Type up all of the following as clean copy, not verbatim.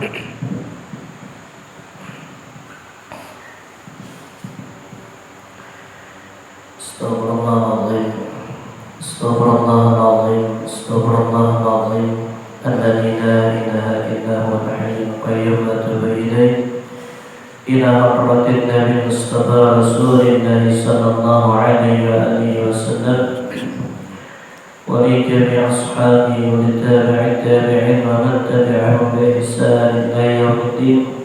Astaghfirullahaladzim, astaghfirullahaladzim, astaghfirullahaladzim. Alladzi la ilaha illa huwal hayyul qayyum wa atubu ilaih. Ila hadratin Nabi Mustafa Rasulillah sallallahu alaihi wa alihi wasallam wa li jami'i ashabihi wa li tabi'i tabi'in wa man tabi'ahum bi ihsan ila yaumiddin.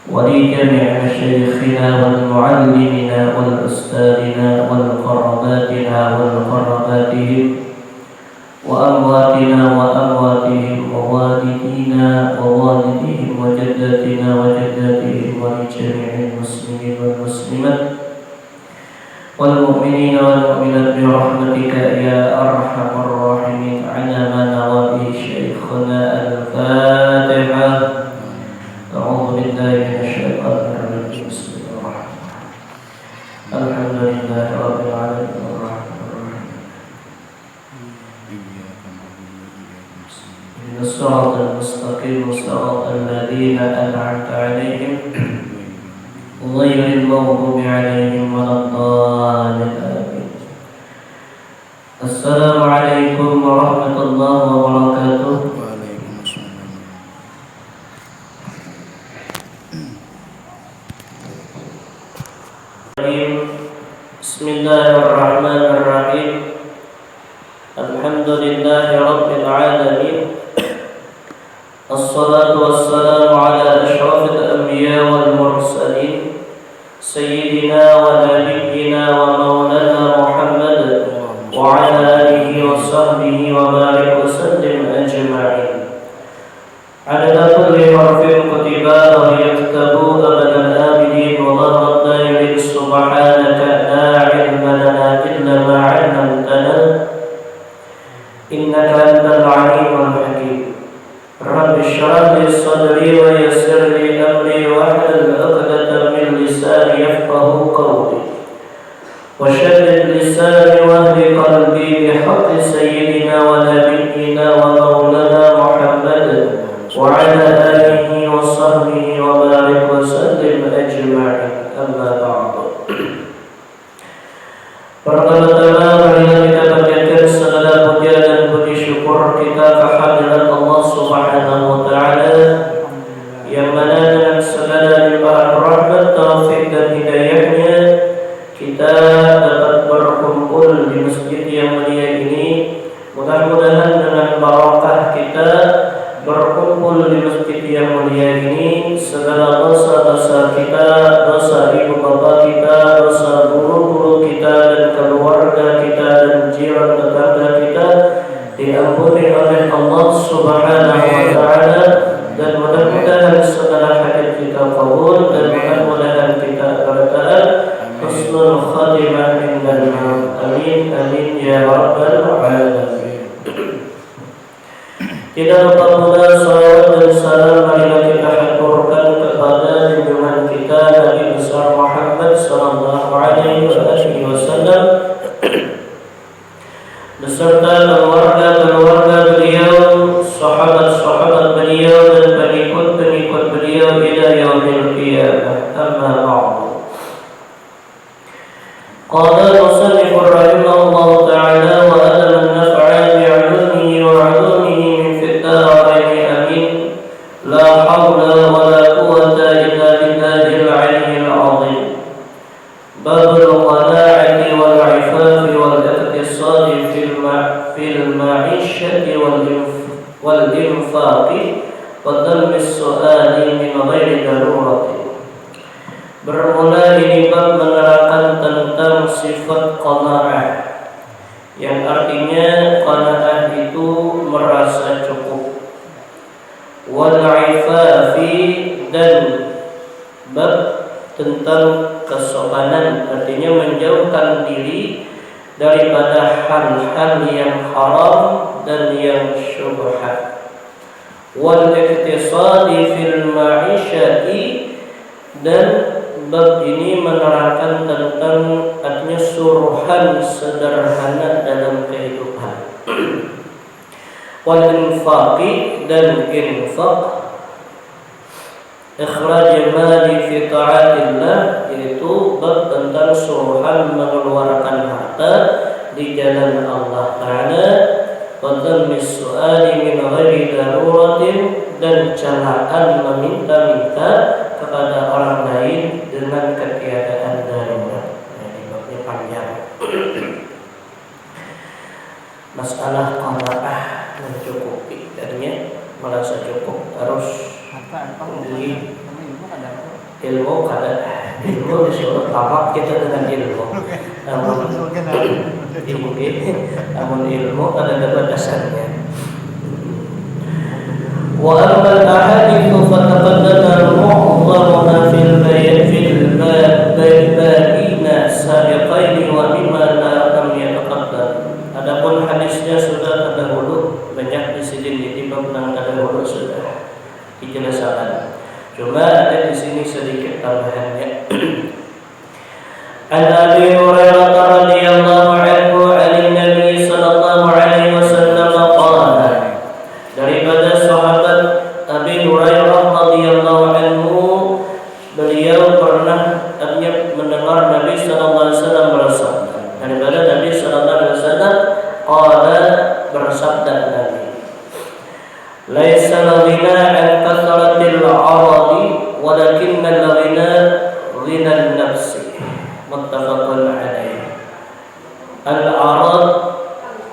ولجميع مشايخنا والمعلمين والأستاذنا والقرباتنا والقرباتهم وأمواتنا وأمواتهم ووالدينا ووالديهم وجداتنا وجداتهم ولجميع المسلمين والمسلمات والمؤمنين والمؤمنات برحمتك يا أرحم الراحمين على ما نوى به شيخنا. الفاتحة. أعوذ بالله من الشيطان الرجيم. بسم الله الرحمن الرحيم. الحمد لله رب العالمين الرحمن الرحيم. إن الصراط المستقيم صراط الذين أنعمت عليهم غير المغضوب عليهم ولا الضالين. آمين. السلام عليكم ورحمة الله وبركاته. Bismillahirrahmanirrahim. Alhamdulillahi rabbil alamin. Assalatu wassalamu ala asyrafil anbiya wal mursalin sayyidina wa nabiyyina wa maulana Muhammad wa ala alihi wa sahbihi wa barik wa sallim ajma'in. Adada kulli harfin kutiba wa yaktabu abadal abidin wa la radda ilayk subhanaka la ilma lana illa ma 'allamtana innaka antal 'alimul hakim. Rabbi shrah li sadri wa yassir li amri wahlul 'uqdatam min lisani yafqahu qawli wa shaddid lisani wahdi qalbi bihaqqi sayyidina wa nabiyyina wa maulana Muhammad wa ala alihi wa sahbihi wa barik wa sallim ajma'in. Amma ba'du. Pertama-tama marilah kita panjatkan segala puja dan puji syukur kita kehadirat Allah Subhanahu wa taala yang mana dengan segala limpahan rahmat, taufik dan hidayahnya kita dapat berkumpul di masjid yang mulia ini. Mudah-mudahan dengan barakah kita berkumpul di masjid yang mulia ini, segala dosa-dosa kita, dosa ibu bapa kita, dosa guru-guru kita dan keluarga kita dan jiran tetangga kita diampuni oleh Allah Subhanahu wa taala, dan mudah-mudahan segala hajat kita kabul, dan mudah-mudahan kita bertaat husnul khatimah indal maut. Amin amin ya rabbal alamin. Tidak lupa pula salawat dan salam marilah kita haturkan kepada junjungan kita Nabi besar Muhammad sallallahu alaihi wasallam beserta keluarga beliau, sahabat-sahabat beliau dan pengikut-pengikut beliau ila yaumil qiyamah. Amma ba'du. Qala al-musannif rahimahullahu ta'ala wa adama an-naf'a bi'ulumihi wa 'ulumihi la hawla wa la quwwata illa billahil 'aliyyil 'azim. Babul qana'ati wal 'ifafi wal iqtisadi fil ma'ishati wal infaqi wa dhalmi as-su'ali min ghairi darurati. Bermula ini bab menerangkan tentang sifat qana'ah, yang artinya qana'ah itu merasa cukup. Wal-ifafi, dan bab tentang kesopanan, artinya menjauhkan diri daripada hal-hal yang haram dan yang syubhat. Wal-iqtisadi fil ma'isyati, dan bab ini menerangkan tentang artinya suruhan sederhana dalam kehidupan. Wal infaqi, dan infaq. ikhraj mali fi ta'atillah, yaitu bab tentang suruhan mengeluarkan harta di jalan Allah Ta'ala, wa dhammi su'ali min ghairi daruratin, dan celaan meminta-minta kepada orang lain dengan ketiadaan darurat. Jadi babnya panjang. Masalah qanaah mencukupi, artinya merasa cukup, harus ilmu ilmu disuruh tamak kita dengan ilmu. Namun ilmu ada batasannya. Wa amma al-ahadithu fataqaddama al-mu'dhamuna fil babina sabiqaini wa mimma lam yataqaddam. Adapun hadisnya sudah terdahulu, banyak disebut di bab yang terdahulu sudah dijelaskan. Cuma ada di sini sedikit tambahannya. An Abi Hurairah radhiyallahu anhu 'an Nabi sallallahu alaihi wasallam qala, daripada sahabat Abi Hurairah radhiyallahu anhu, beliau pernah mendengar Nabi sallallahu alaihi wasallam bersabda. Daripada Nabi sallallahu alaihi wasallam qala, bersabda Nabi, laisa al-ghina an kathratil 'aradi walakinna al-ghina ghina an-nafsi. Muttafaqun alaih. Al-'arad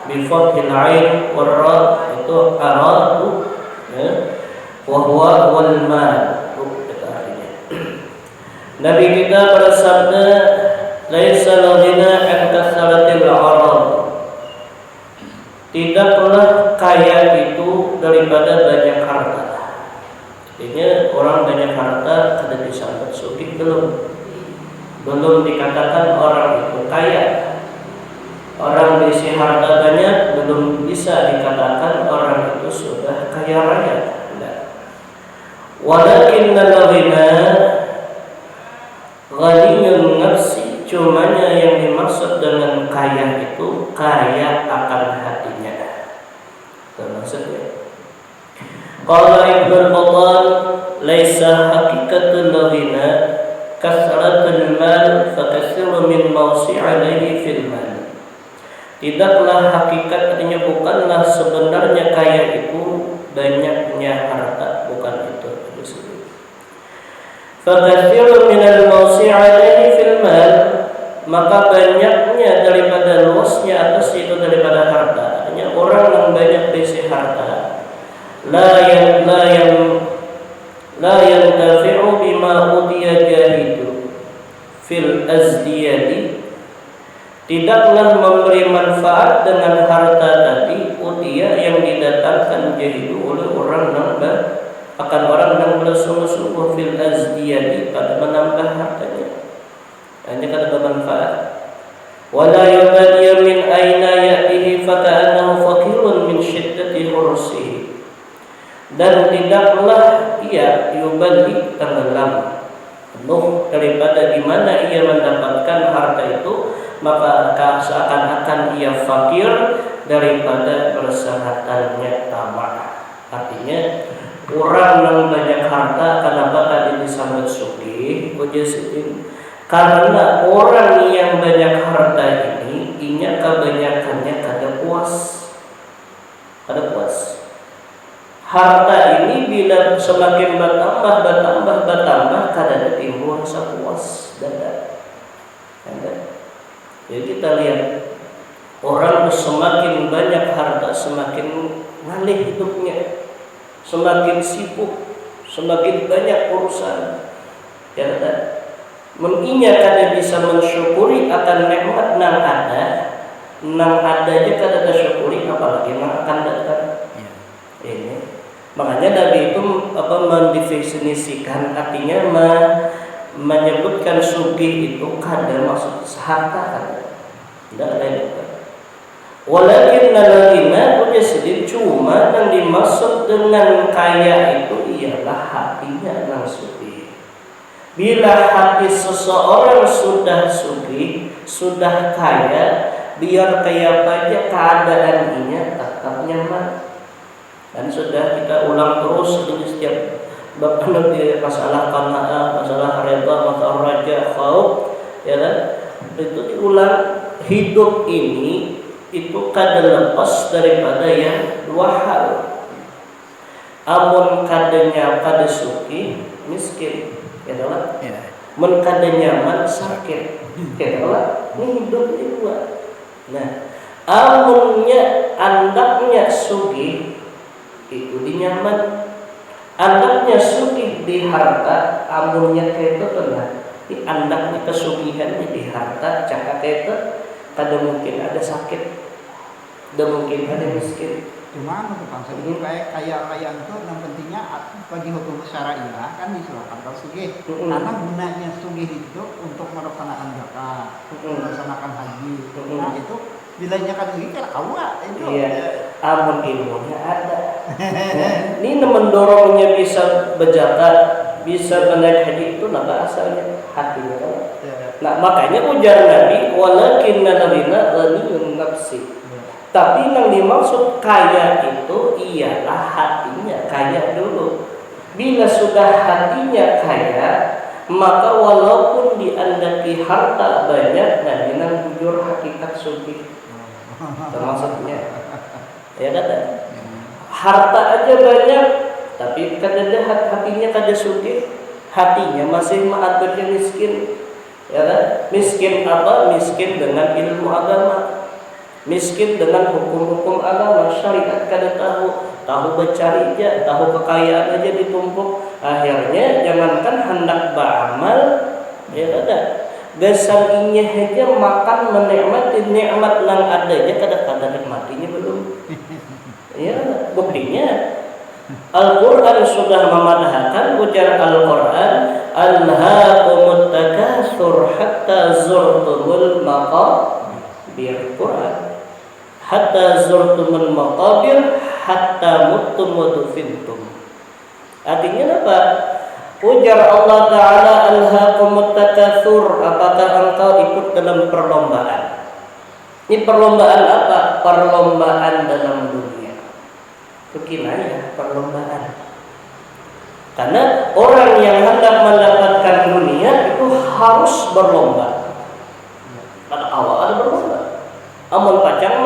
bi fathil 'ain wal ra, itu aradu, ya, wa huwa wal mal. Nabi kita bersabda, laisa al-ghina an kathratil 'arad, tidaklah kaya itu daripada banyak harta. Artinya orang banyak harta kada disambut sugih, belum dikatakan orang itu kaya. Orang berisi harta banyak belum bisa dikatakan orang itu sudah kaya raya. Walakinnal ghina ghaniyun nafsi, cumanya yang dimaksud dengan kaya itu kaya akan hatinya. Maksudnya, qala Ibnu Battal, laisa haqiqatul ghina kasratul mal fakathiru min mawsi' alaihi fil mal. Tidaklah hakikat, artinya bukanlah sebenarnya kaya itu banyaknya harta, bukan itu. Fakathiru min al-mawsi' alaihi fil mal, maka banyaknya daripada luasnya atas itu daripada harta. Artinya orang yang banyak berisi harta, la yantafi'u bima utiya jahidu fil azdiyadi, tidaklah memberi manfaat dengan harta tadi utiya yang didatangkan jahidu oleh orang yang akan orang yang bersungguh-sungguh fil azdiyadi, pada menambah hartanya, hanya kata bermanfaat. Wala yubadiya min aina ya'tihi faka'annahu faqirun min syiddati hursihi, dan tidaklah ia yubadi tenggelam penuh daripada di mana ia mendapatkan harta itu, maka seakan-akan ia fakir daripada persahatannya tamak. Artinya orang yang banyak harta, kenapa tadi disambut sugih? Karena orang yang banyak harta ini, inya kebanyakannya kada puas. Harta ini bila semakin bertambah, kada timbul rasa puas. Jadi kita lihat, orang semakin banyak harta, semakin ngalih hidupnya, semakin sibuk, semakin banyak urusan. Ya, menginya kada bisa mensyukuri akan nikmat nang adanya kada tersyukuri, apalagi nang akan datang. Ini makanya Nabi itu mendefinisikan, artinya menyebutkan sugih itu kada maksud harta, kada tidak ada itu. Walakin lalina punya sedih, cuma yang dimaksud dengan kaya itu ialah hatinya yang sugih. Bila hati seseorang sudah sugih, sudah kaya, biar kaya saja keadaannya tetap nyaman. Dan sudah kita ulang terus ini setiap bahkan di masalah qanaah, masalah redha, masalah raja, khauf, ya kan? Itu diulang. Hidup ini itu kada lepas daripada yang dua hal. Amun kadanya kada suki, miskin, ya kan? Mun kada nyaman, sakit, ya kan? Ini hidup ini dua. Nah, amunnya andaknya suki itu dinyaman, andaknya suki di harta, amunnya itu tenang. Di andaknya kesugihannya di harta, cakap itu kada mungkin ada sakit, kada mungkin ada miskin. Cuma untuk bangsa ini kayak itu yang pentingnya bagi hukum syariah kan disilakan kalau sugih. Karena gunanya sugih itu untuk melaksanakan zakat, melaksanakan haji. Nah itu bilanya kan ini kan awak itu. Iya. Amun ilmunya ada. Ini mendorongnya bisa berzakat, bisa menaik haji itu naga asalnya hatinya kan. Nah makanya ujar Nabi, walakinna nabina ghaniyun nafsi. Tapi yang dimaksud kaya itu ialah hatinya kaya dulu. Bila sudah hatinya kaya, maka walaupun diandaki harta banyak, nah dengan jujur hakikat sugih. Termasuknya, ya kata harta aja banyak, tapi kada hatinya kada sugih, hatinya masih mengaturnya miskin, ya kan? Miskin apa? Miskin dengan ilmu agama. Miskin dengan hukum-hukum agama, syariat kada tahu bercari aja, tahu kekayaan aja ditumpuk. Akhirnya jangankan hendak beramal, ya ada dasarnya aja makan menikmati nikmat yang ada aja kada nikmatinya belum. Ya, buktinya Al-Quran sudah memadahkan ujar Al-Quran, alhaakumut takatsur hatta zurtumul maqabir. Quran hatta zurtumul maqabir hatta muttum wa dufintum. Artinya apa? Ujar Allah Ta'ala, alhaakumut takatsur, apakah engkau ikut dalam perlombaan? Ini perlombaan apa? Perlombaan dalam dunia. Itu kinayah perlombaan. Karena orang yang hendak mendapatkan dunia itu harus berlomba. Pada awal ada berlomba. Amun pacang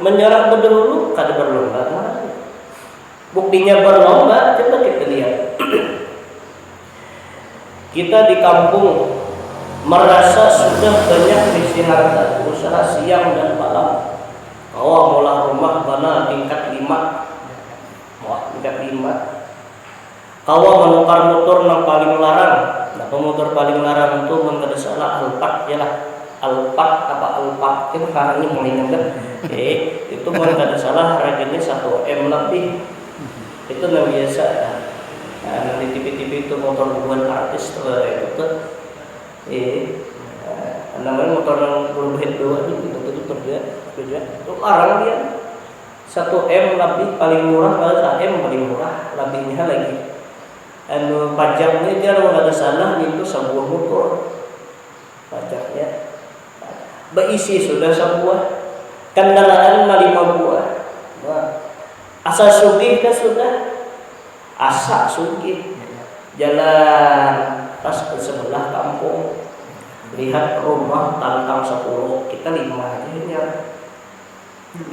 menyerah berdahulu kada berlomba. Buktinya berlomba, coba kita lihat. Kita di kampung merasa sudah banyak misi harta, usaha siang dan malam. Kau mula rumah bana tingkat 5. Wah, tingkat 5. Kau menukar motor yang paling larang. Nah, pemotor paling larang itu mun kada salah Alphard ya lah. Alphard apa Alphard itu karangnya mulai ngendek. Itu mun kada salah harganya 1 M lebih. Itu yang biasa. Nah, di TV-TV itu motor bukan artis itu tuh. Namanya motor yang berhead 2 itu kerja. Itu larang dia. 1 M lebih paling murah, kalau 1 M paling murah, lebihnya lagi. Pajaknya dia kalau nggak ada salah itu sebuah motor pajaknya. Berisi sudah sebuah kendaraan 5 buah. Nah, asal sugih kan sudah asa sugih. Jalan pas ke sebelah kampung, lihat rumah tantang 10, kita 5 aja ya. 5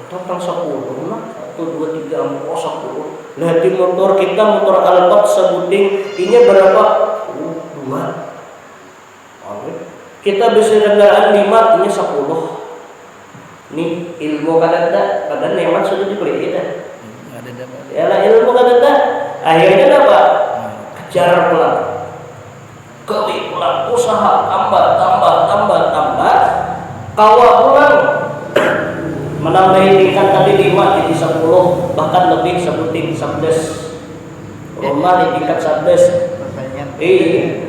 tantang 10 lah, 1, 2, 3, 4, 10. Lihat di motor kita, motor Alphard sebuting ini berapa? 2. Kita bisa kendaraan 5, ini 10. Nih ilmu kadang-kadang, padahal nikmat sudah diberi kita. Ya lah ilmu kadang-kadang. Akhirnya apa? Kejar pelan, keli pelan, usaha tambah. Kawal pulang, menambahi tingkat tadi 5 jadi 10, bahkan lebih sebuting 11. Rumah di tingkat 11.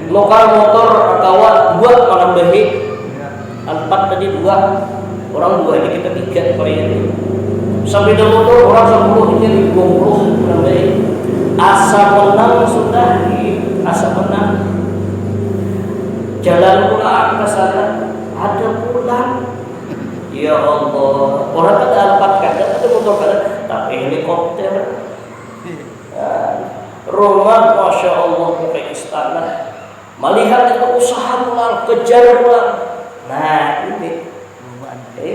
Lokal motor kawan 2 menambahi Alphard tadi 2, orang 2 ini kita 3 kali ini. Sampai dah motor orang 10 ini 20 menambahi. Asa menang sudah, asa menang. Jalan pulang ke sana ada pulang. Ya Allah, orang ada Alphard ada motor kada, tapi helikopter. Rumah Masya Allah pakai istana, melihat itu usaha pulang, kejar pulang. Nah ini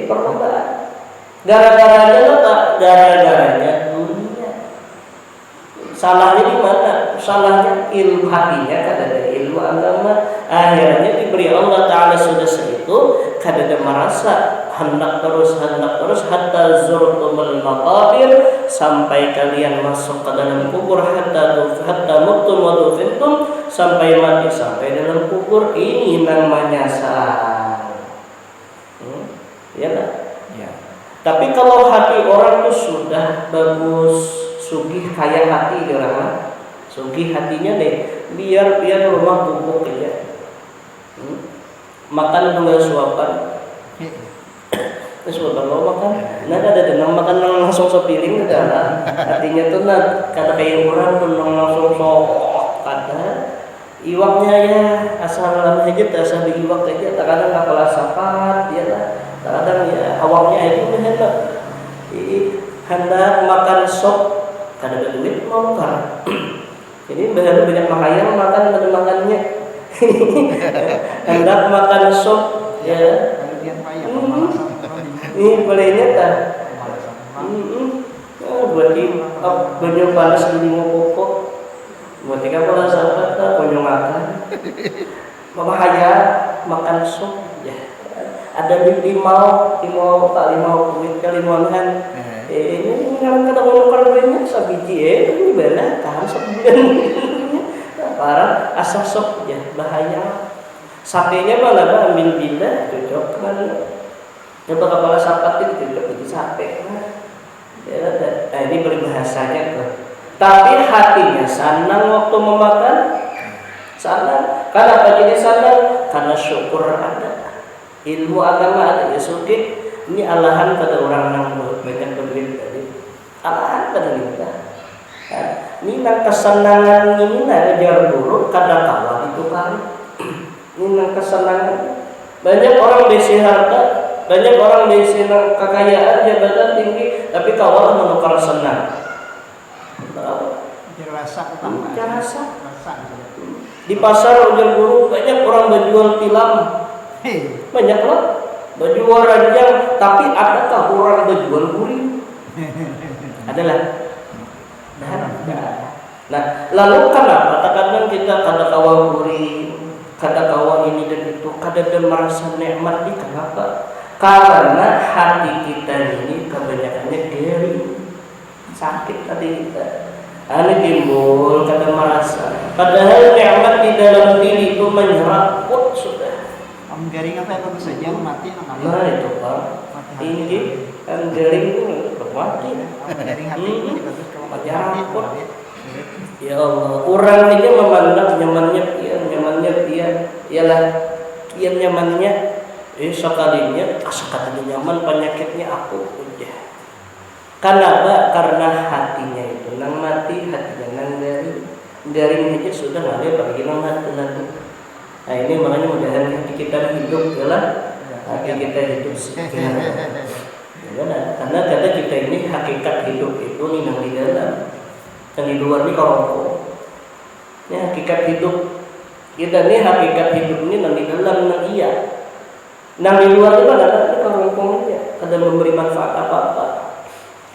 perlombaan. Gara-garanya dunia. Salahnya di mana? Salahnya ilmu hatinya, kadang ilmu agama. Akhirnya diberi Allah Ta'ala sudah segitu, kadang merasa hendak terus hatta zurtumul maqabir, sampai kalian masuk ke dalam kubur, hatta muttum wa dufintum, sampai mati sampai dalam kubur. Ini namanya salah. Ya kan? Ya. Tapi kalau hati orang itu sudah bagus, sugih, kaya hati dia orang, sugih hatinya deh, biar rumah bubuk aja, makan tunggal suapan, terus kalau makan, nah ada denang makan langsung sepiring, ada hatinya tuh kata kayak orang tuh langsung kata iwaknya ya asal lama aja, asal iwak aja, kadang nggak kalah sapat dia lah. Kadang ya awalnya itu hendak makan sop, kadang ada duit mau makan. Jadi baru banyak makanya makan pada makannya. Hendak makan sop ya. Ini bolehnya tak? Berarti banyak balas di pokok. Berarti kan kalau sahabat tak banyak makan. Bahaya makan sop ya. Ada limau kulit ke limongan. Ini ngarang kata ngomong banyak sabiji ini bela tahan sebulan. Parah asal sok ya bahaya. Sapenya malah ambil bila cocok kan. Coba kepala sapat itu cocok jadi sape. Nah ini peribahasanya tuh. Tapi hatinya senang waktu memakan. Senang. Kenapa jadi senang? Karena syukur ada. Ilmu agama ada ya suki. Ini alahan pada orang yang banyak berduit tadi. Alahan pada kita. Ini nang kesenangan ini ajar buruk kadang kala itu kan. Ini nang kesenangan. Banyak orang besi harta, banyak orang besi nang kekayaan jabatan tinggi, tapi kawal menukar senang. Rasa. Di pasar ujar buruk banyak orang berjual tilam. Banyak lah berjual ranjang, tapi adakah orang berjual gurih? Adalah. Nah, lalu kenapa? Kadang kita kada kawal gurih, kada kawal ini dan itu, kada merasa nikmat di kenapa? Karena hati kita ini kebanyakannya diri sakit tadi kita. Ane timbul kada merasa. Padahal nikmat di dalam diri itu menyerap sudah. Garing apa itu saja mati nama. Nah itu Pak. Tinggi kan garing itu mati. Garing hati itu bagus kalau mati. Ya Allah, orang aja memandang nyamannya dia, ialah dia nyamannya, sekalinya nyaman penyakitnya aku aja. Kenapa? Karena hatinya itu nang mati, hatinya nang garing aja sudah nggak ada bagi nang mati nanti. Nah ini makanya mudahan hati kita hidup adalah hati kita hidup sekian. Karena kata kita ini hakikat hidup itu nang di dalam dan di luar ini korongko. Ini hakikat hidup kita ini hakikat hidup ini nang di dalam nang iya. Nang di luar itu ada korongko aja, kada memberi manfaat apa-apa.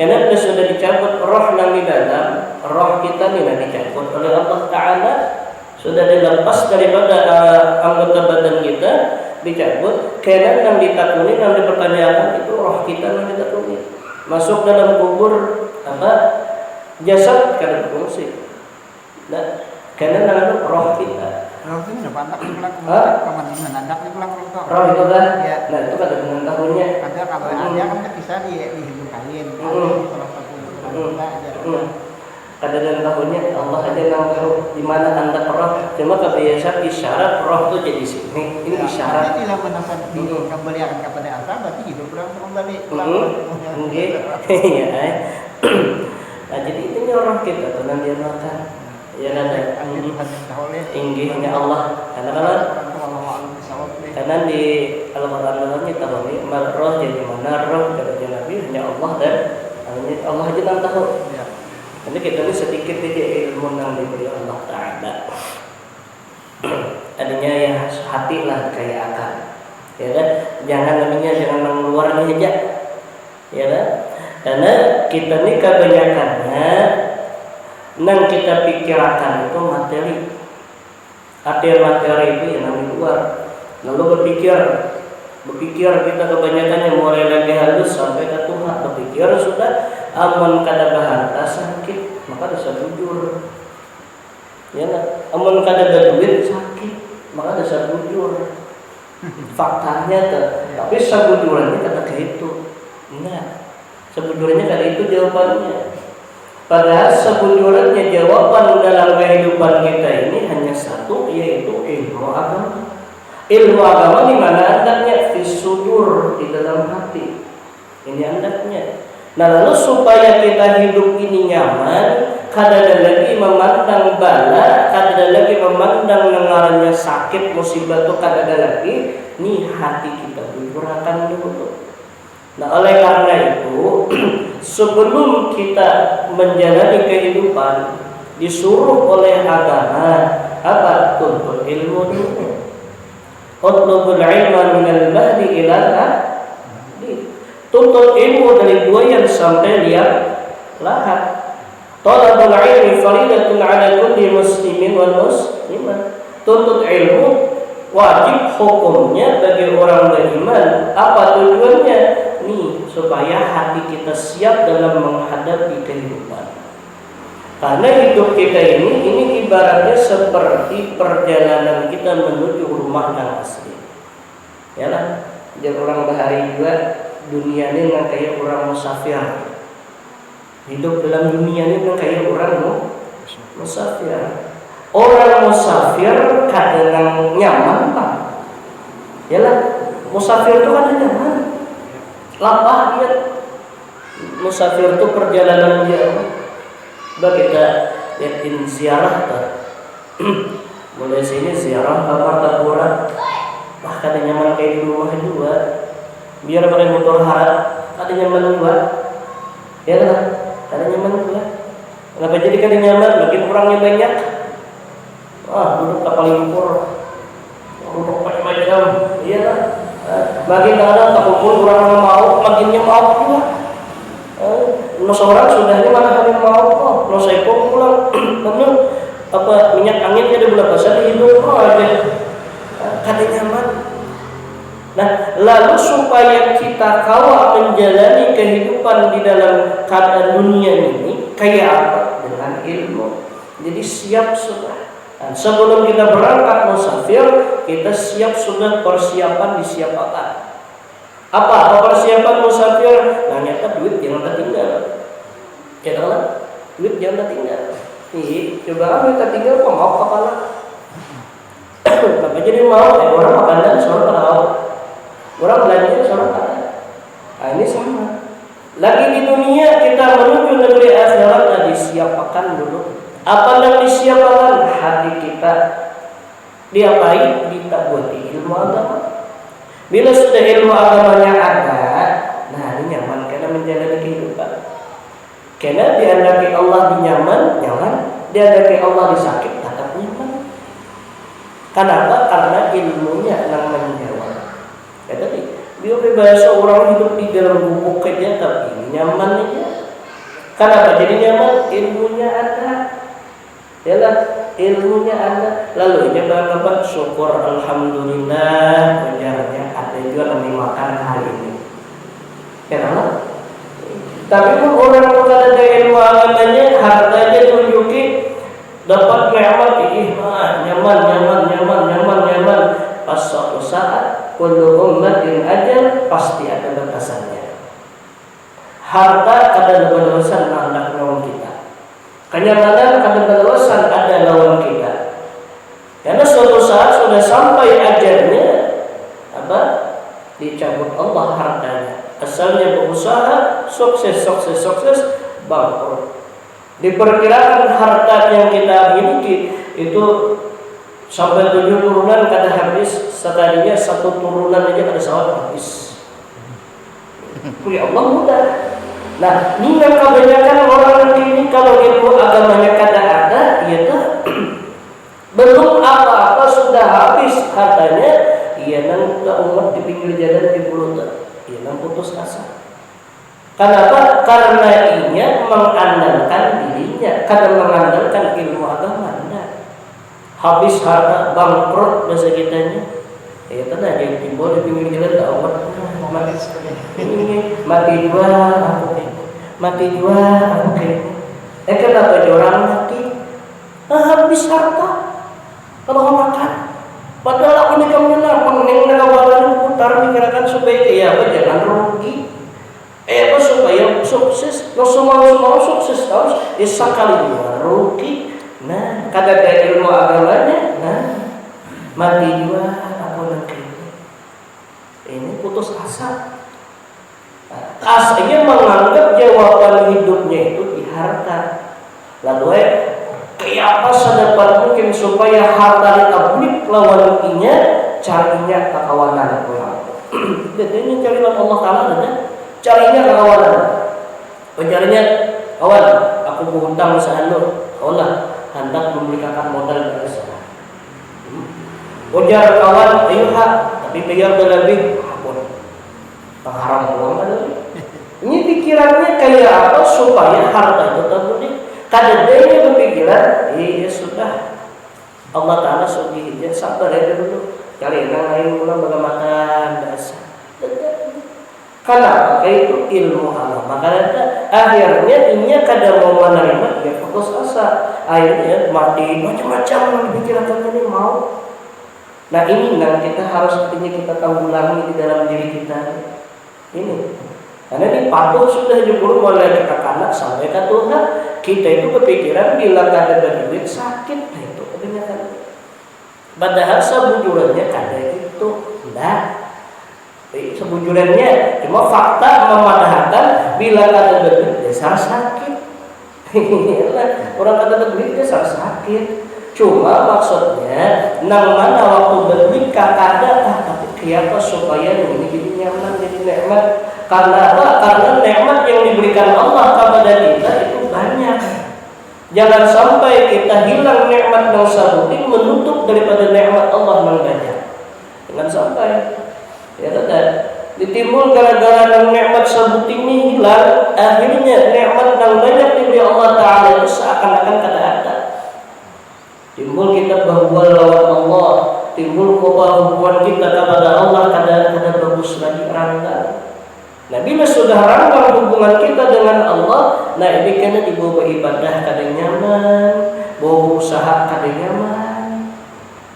Karena sudah dicabut roh nang di dalam, roh kita ini nang dicabut oleh Allah Ta'ala. Sudah dilepas daripada anggota badan kita, dicabut. Karena yang ditakuni, yang dipertanyakan itu roh kita yang ditakuni. Masuk dalam kubur apa? Jasad kada berfungsi. Nah, karena yang roh kita. Roh itu udah pantak di pulang kemudian menandak di pulang roh. Roh itu kan? Ya. Nah itu kada dengan tahunnya. Ada kalau ada kan bisa di hidup kalian. Salah satu aja. Ada dan tahunnya Allah aja yang tahu di mana tanda roh. Cuma kebiasaan isyarat roh itu jadi sini. Ini isyarat. Bila menasan kembali akan kepada asal, berarti hidup pulang kembali. Mungkin. Ya. Nah jadi itu roh kita tuh nanti dia makan. Ya ada. Inggihnya Allah. Karena di Al-Quran kita tahu nih roh jadi mana roh kata Nabi hanya Allah dan Allah aja yang tahu. Karena kita ini sedikit aja ilmu yang diberi Allah Ta'ala. Adanya ya hati lah kayak akan, ya kan? Jangan mengeluarnya aja, ya kan? Karena kita ini kebanyakannya yang kita pikirkan itu materi. Arti materi itu yang di luar. Lalu berpikir kita kebanyakannya mulai lagi halus sampai ke Tuhan. Berpikir sudah aman kada bahasa sakit, maka bisa bujur. Ya kan? Aman kada ada duit sakit, maka bisa bujur. Faktanya tuh, tapi sebujurannya kata kayak itu. Enggak. Sebujurannya kali itu jawabannya. Padahal sebujurannya jawaban dalam kehidupan kita ini hanya satu, yaitu ilmu agama. Ilmu agama di mana andaknya fisudur, di dalam hati. Ini andaknya. Nah lalu supaya kita hidup ini nyaman, kadang lagi memandang bala, kadang lagi memandang nengarannya sakit musibah itu kadang lagi, nih hati kita bujurkan dulu. Nah oleh karena itu sebelum kita menjalani kehidupan disuruh oleh agama apa? Tuntut ilmu dulu. Utlubul ilma minal mahdi ilal lahdi. Tuntut ilmu dari buayan sampai liang lahat. Talabul ilmi faridatun ala kulli muslimin wal muslimah. Tuntut ilmu wajib hukumnya bagi orang beriman. Apa tujuannya? Nih, supaya hati kita siap dalam menghadapi kehidupan. Karena hidup kita ini ibaratnya seperti perjalanan kita menuju rumah yang asli. Ya lah, jadi orang bahari juga dunia ini nggak kayak orang musafir. Hidup dalam dunia ini nggak kayak orang musafir. Orang musafir kadang nyaman pak. Ya lah, musafir itu kan nyaman. Lapah dia. Musafir itu perjalanan dia. Coba kita lihatin ziarah tak? Mulai sini ziarah ke Martapura. Bahkan ada nyaman kayak di rumah juga. Biar pakai motor harap, ada nyaman juga. Ya kan? Ada nyaman juga. Kenapa jadi kada nyaman? Makin orangnya banyak. Duduk kapal impor, duduk macam-macam. Iya lah. Makin kadang tak kumpul orang mau, makinnya mau juga. Seorang sudahnya mana kami mau, saya pun pulang, namun apa minyak angin jadi bulan pasal hidup aja, kada nyaman. Nah, lalu supaya kita kawal menjalani kehidupan di dalam keadaan dunia ini kayak apa? Dengan ilmu. Jadi siap sudah. Nah, sebelum kita berangkat musafir, kita siap sudah persiapan disiapkan. Apa persiapan musafir? Nah, nyata duit jangan tertinggal. Katakanlah duit jangan tertinggal. Coba kita tinggal mau kepala. Apa jadi mau? Orang makanan seorang tahu. Orang belanja seorang tahu. Nah, ini sama. Lagi di dunia kita menuju negeri akhirat, nah disiapkan dulu. Apa yang disiapkan? Hati kita. Diapain? Kita buat ilmu agama. Bila sudah ilmu agamanya ada, nah ini nyaman karena menjalani kehidupan. Karena diandalkan Allah dinyaman, nyaman. Diandalkan Allah disakit, tetap nyaman. Kenapa? Karena ilmunya yang menjawab. Ya tadi, biar bahasa orang hidup di dalam gubuk kerja tapi nyaman aja. Kenapa jadi nyaman? Ilmunya ada. Yalah, ilmunya ada. Lalu ini berapa? Syukur alhamdulillah, ujarnya ada juga yang dimakan hari ini. Kenapa? Tapi pun orang yang ada ilmu agamanya, hartanya tunjuki dapat nikmat nyaman. Pas suatu saat kullu ummatin ajal, pasti ada batasannya. Harta ada batasan anak lawan kita. Kenyamanan ada batasan ada lawan kita. Karena suatu saat sudah sampai ajalnya, apa? Dicabut Allah hartanya. Asalnya berusaha sukses bangkrut. Diperkirakan harta yang kita miliki itu sampai 7 turunan kada habis, sekalinya 1 turunan aja kada sawat habis. Ya Allah mudah. Nah, ini yang kebanyakan orang ini kalau kita karena inya mengandalkan dirinya, kadang mengandalkan ilmu agama. Habis harta bangkrut bahasa kitanya. Ya tadi ada yang timbul di pinggir jalan tak awat. Mati dua aku kayaknya. Mati dua aku kayaknya. Kenapa orang mati? Habis harta. Kalau makan. Padahal aku ni kamu nak neng nagawalan putar mikirkan supaya apa jangan rugi. Apa supaya sukses. Kalau semua sukses terus, sekali dua rugi. Nah, kada ada ilmu agamanya. Nah, mati dua aku negeri. Ini putus asa. Aslinya menganggap jawaban hidupnya itu di harta. Lalu kayak apa sedapat mungkin supaya harta ditablik lawan inya carinya kekawanan orang. Jadi carilah Allah Taala dan carinya kekawanan. Carinya kawan, aku berhutang sehalo, Allah hendak memberikan modal dari sana. Ujar kawan, ayo tapi biar berlebih. Pengharam uang ada. Ini pikirannya kayak apa supaya harta itu terbudik. Kadang-kadang berpikiran, iya sudah Allah Ta'ala sudah sabar aja dulu. Cari yang lain pulang makan dasar. Karena itu ilmu agama. Karena akhirnya ini kadang mau menerima dia putus asa. Akhirnya mati macam-macam pikiran ini mau. Nah ini yang kita harus kita tanggulangi di dalam diri kita. Ini karena ini patuh sudah jebul mulai kita kanak sampai ke Tuhan. Kita itu berpikiran bila kada duit sakit, nah itu kebanyakan. Padahal sebujurannya kada itu, enggak. Sebujurannya cuma fakta memadahkan bila kada duit dasar sakit. Orang kada duit dasar sakit. Cuma maksudnya nang mana waktu berduit kada tapi kiapa supaya ini jadi nyaman, jadi nikmat. Karena apa? Karena nikmat yang diberikan Allah kepada kita itu banyak. Jangan sampai kita hilang nikmat yang sabuti menutup daripada nikmat Allah yang banyak. Jangan sampai. Ya tidak. Ditimbul gara-gara nikmat sabuti ini hilang, akhirnya nikmat yang banyak diberi Allah Taala itu seakan-akan kada ada. Timbul kita bahwa lawan Allah, timbul hubungan kita kepada Allah kada bagus lagi rangka. Nah bila sudah rangkang hubungan kita dengan Allah, nah ini kena dibawa ibadah kada nyaman, bawa usaha kada nyaman,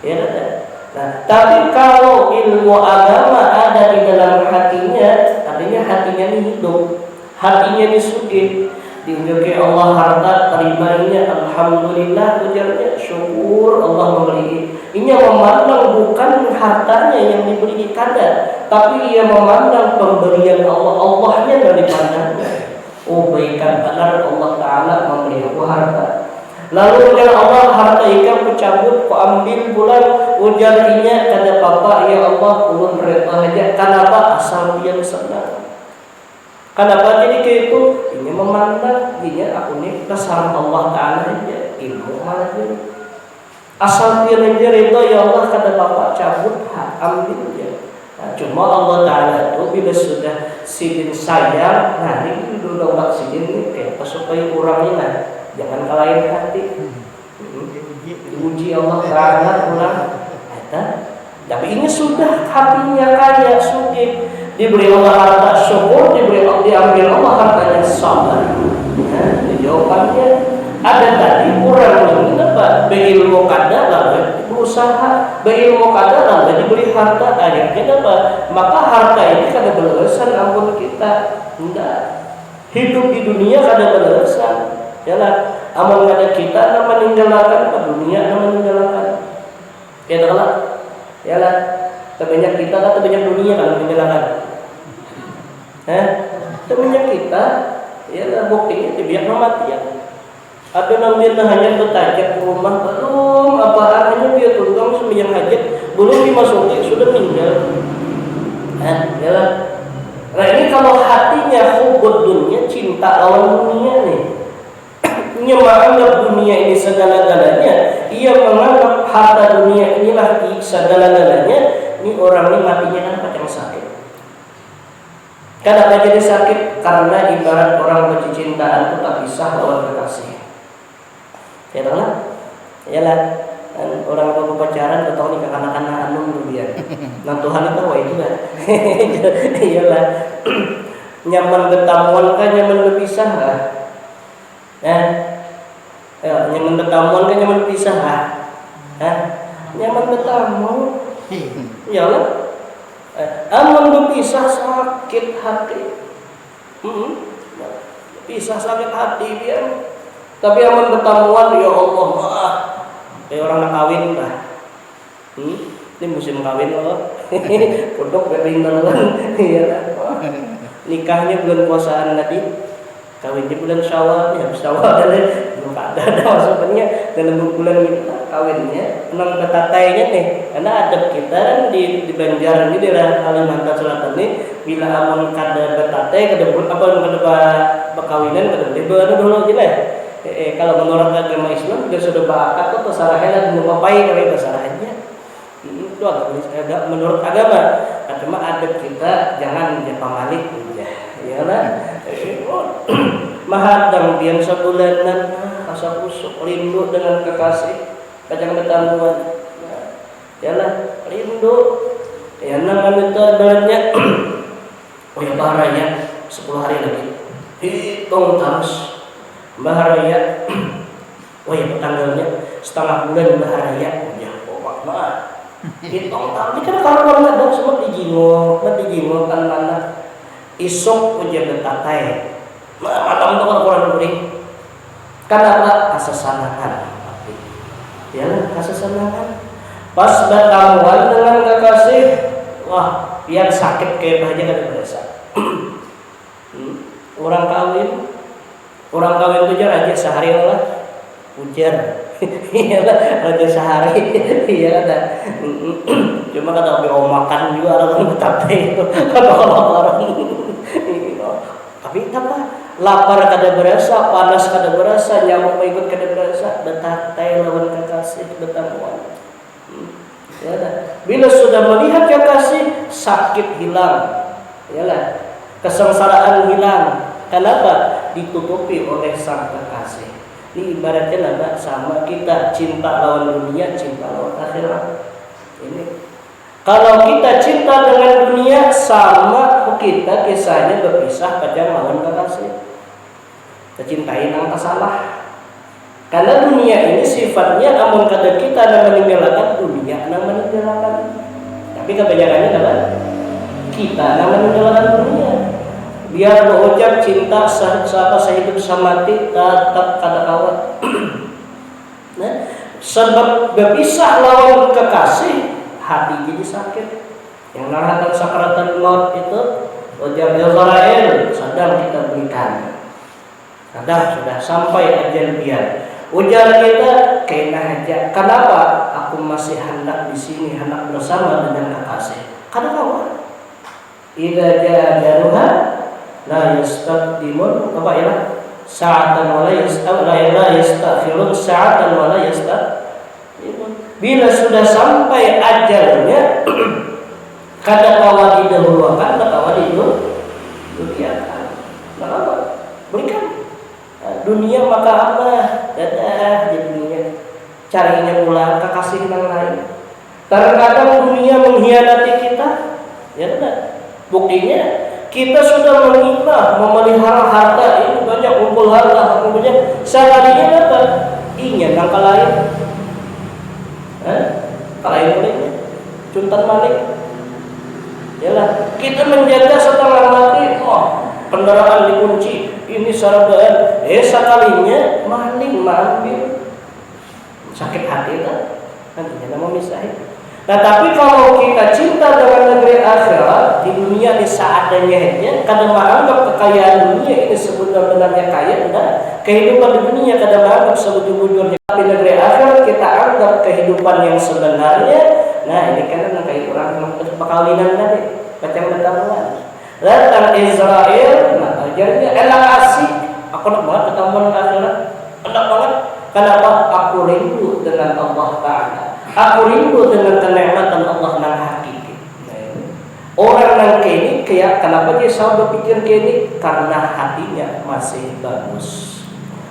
ya kan? Nah tapi kalau ilmu agama ada di dalam hatinya, artinya hatinya ini hidup, hatinya ini sugih, diunjuki Allah harta terimanya, alhamdulillah ujarnya syukur Allah memberi. Ini memandang bukan hartanya yang diberi kada, tapi ia memandang pemberian Allah, Allahnya dari pandangnya. Oh baikan benar Allah Taala memberi aku harta. Lalu ujar Allah harta ikan ku cabut, ku ambil bulan. Ujar inya kada papa ya Allah ulun reda aja. Kenapa asal dia senang? Kenapa jadi kayak itu? Ini memandang dia aku nih kesalahan Allah Taala aja ilmu malah jadi. Asal dia reda ya Allah kata bapak cabut ambil ya. Nah, cuma Allah Taala itu bila sudah sidin sayang, nah ini dulu obat sidin ini kayak supaya orangnya jangan kalahin hati. Diuji Allah Taala orang. Tapi ini sudah hatinya kaya sugih. Diberi Allah harta syukur, diambil Allah hartanya sabar. Nah, jawabannya ada tadi orang ini apa? Berilmu kada lalu berusaha, berilmu kada lalu diberi harta, akhirnya apa? Maka harta ini kada balasan ampun kita. Enggak. Hidup di dunia kada balasan. Jalan amun kada kita nama meninggalkan dunia nama meninggalkan. Ya tak Yalah. Terbanyak kita kan terbanyak dunia kan meninggalkan. Terbanyak kita ya buktinya biar mati ya. Ada namanya hanya bertajak ke rumah belum apaan hanya dia tunggang sembahyang hajat belum dimasuki sudah meninggal. Yalah. Nah ini kalau hatinya hubud dunia cinta lawan dunia nih. Ia menganggap dunia ini segala-galanya, ia menganggap harta dunia inilah segala-galanya. Ini orang ini matinya kan macam sakit. Kenapa jadi sakit? karena ibarat orang bercintaan itu tak bisa lawan kekasih. Ya tahu lah, iyalah. Dan orang tua pacaran tuh tahu nih kanak-kanak anu dia. Nah Tuhan itu wah itu kan. Iyalah. Nyaman bertamuan kan nyaman berpisah lah. Nyaman bertamuan kan nyaman berpisah lah. Nyaman bertamu. Iyalah. Aman berpisah sakit hati. Pisah sakit hati dia. Tapi aman bertamuan ya Allah maaf. Kayak orang nak kawin lah. Ini musim kawin loh. Kodok bebing duluan. Iya. Nikahnya bulan puasaan tadi. Kawinnya bulan Syawal, ya Syawal belum ada maksudnya dalam bulan kita kawinnya. Memang betatainya nih, karena adab kita kan di Banjar ini daerah Kalimantan Selatan ini bila amun kada betatai kada berkawinan kada baru dulu aja lah. Kalau menurut agama Islam dia sudah berakad tuh terserahnya dan mempapai kalau terserahnya. Itu agak menurut agama. Cuma adat kita jangan pamalik iyalah. Mahadang diam sebulanan asa usuk rindu dengan kekasih kajang bertamuan. Iyalah rindu. Ya nang itu balannya. Oh ya bahaya 10 hari lagi. Hitung terus. Baharaya, oh ya tanggalnya setengah bulan baharaya, ya maaf. Hitung tapi kan kalau orang ada semua dijingok kan mana isok ujian betatai, malam itu kan kurang lebih. Kenapa kesesanaan? Ya kesesanaan. Pas bertamuan dengan kekasih, wah biar sakit kayak bahagia kan berasa. Orang kawin itu raja sehari lah, ujar, iyalah raja sehari, iya ada. Cuma kata orang makan juga orang betapte itu, kata orang. Tapi apa? Lapar kada berasa, panas kada berasa, nyamuk ikut kada berasa, betapte lawan kekasih bertamuan. Ya ada. Bila sudah melihat kekasih, sakit hilang, iyalah, kesengsaraan hilang. Kenapa? Ditutupi oleh sang kekasih. Ini ibaratnya apa? Sama kita cinta lawan dunia, cinta lawan akhirat. Ini. Kalau kita cinta dengan dunia, sama kita kisahnya berpisah pada lawan kekasih. Kita cintai nang salah. Karena dunia ini sifatnya amun kada kita nang meninggalkan dunia, nang meninggalkan. Tapi kebanyakannya adalah kita nang meninggalkan dunia. Biar berucap cinta sehidup semati tetap kada kawat. Nah, sebab berpisah lawan kekasih hati jadi sakit. Yang naratan sakaratul maut itu ujar Israel sedang kita berikan. Kadang sudah sampai ajal biar. Ujar kita kena aja. Kenapa aku masih hendak di sini hendak bersama dengan kekasih? Kada kawat. Idza jaa ajaluha la yastaqdimun apa ya sa'atan wala yastakhirun sa'atan wala bila sudah sampai ajalnya kada kawa didahulukan kada kawa diduliakan apa berikan dunia maka apa dadah di dunia carinya pula kekasih yang lain. Terkadang dunia mengkhianati kita ya tidak buktinya kita sudah mengira memelihara harta ini banyak kumpul harta kemudian sekalinya dapat ingin angka lain kalain bolehnya cuntan malik yalah kita menjaga setengah mati kendaraan dikunci ini sarabaan sekalinya maling mengambil sakit hati kan nantinya nama misahin. Nah tapi kalau kita cinta dengan negeri akhirat di dunia ini seadanya kadang menganggap kekayaan dunia ini sebenarnya kaya enggak kehidupan di dunia kadang menganggap sebujur-bujurnya tapi negeri akhirat kita anggap kehidupan yang sebenarnya. Nah ini kan kayak orang perkawinan tadi macam bertamuan datang Israel nah ajarnya enak asik aku nak banget pertemuan akhirat enak banget kenapa aku rindu dengan Allah Ta'ala. Aku rindu dengan kenikmatan Allah yang hakiki. Orang yang kini Kayak kenapa dia selalu berpikir kayak ini? Karena hatinya masih bagus,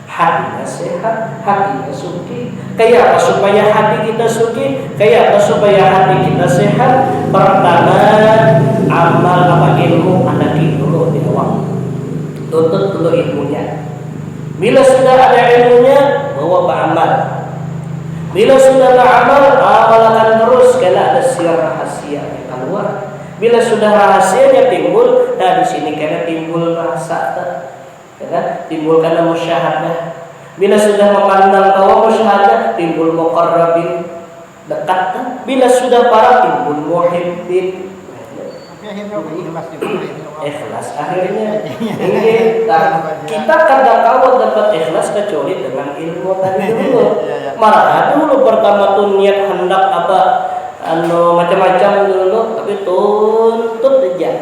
hatinya sehat, hatinya suci. Kayak apa supaya hati kita suci? Kayak apa supaya hati kita sehat? Pertama, amal apa ilmu anaki dulu di awal. Tuntut dulu ilmunya. Bila sudah ada ilmunya, bawa beramal. Bila sudah beramal, amalkan terus karena ada sir rahasia yang keluar. Bila sudah rahasianya timbul, nah di sini karena timbul rasa, karena timbul karena musyahadah. Bila sudah memandang bahwa musyahadah, timbul muqarrabin, dekat. Bila sudah parah, timbul muhibbin. Ikhlas akhirnya. Kita kadang kawat dapat ikhlas kecuali dengan ilmu tadi dulu. Marah dulu pertama tuh niat hendak apa macam-macam dulu, tapi tuntut aja.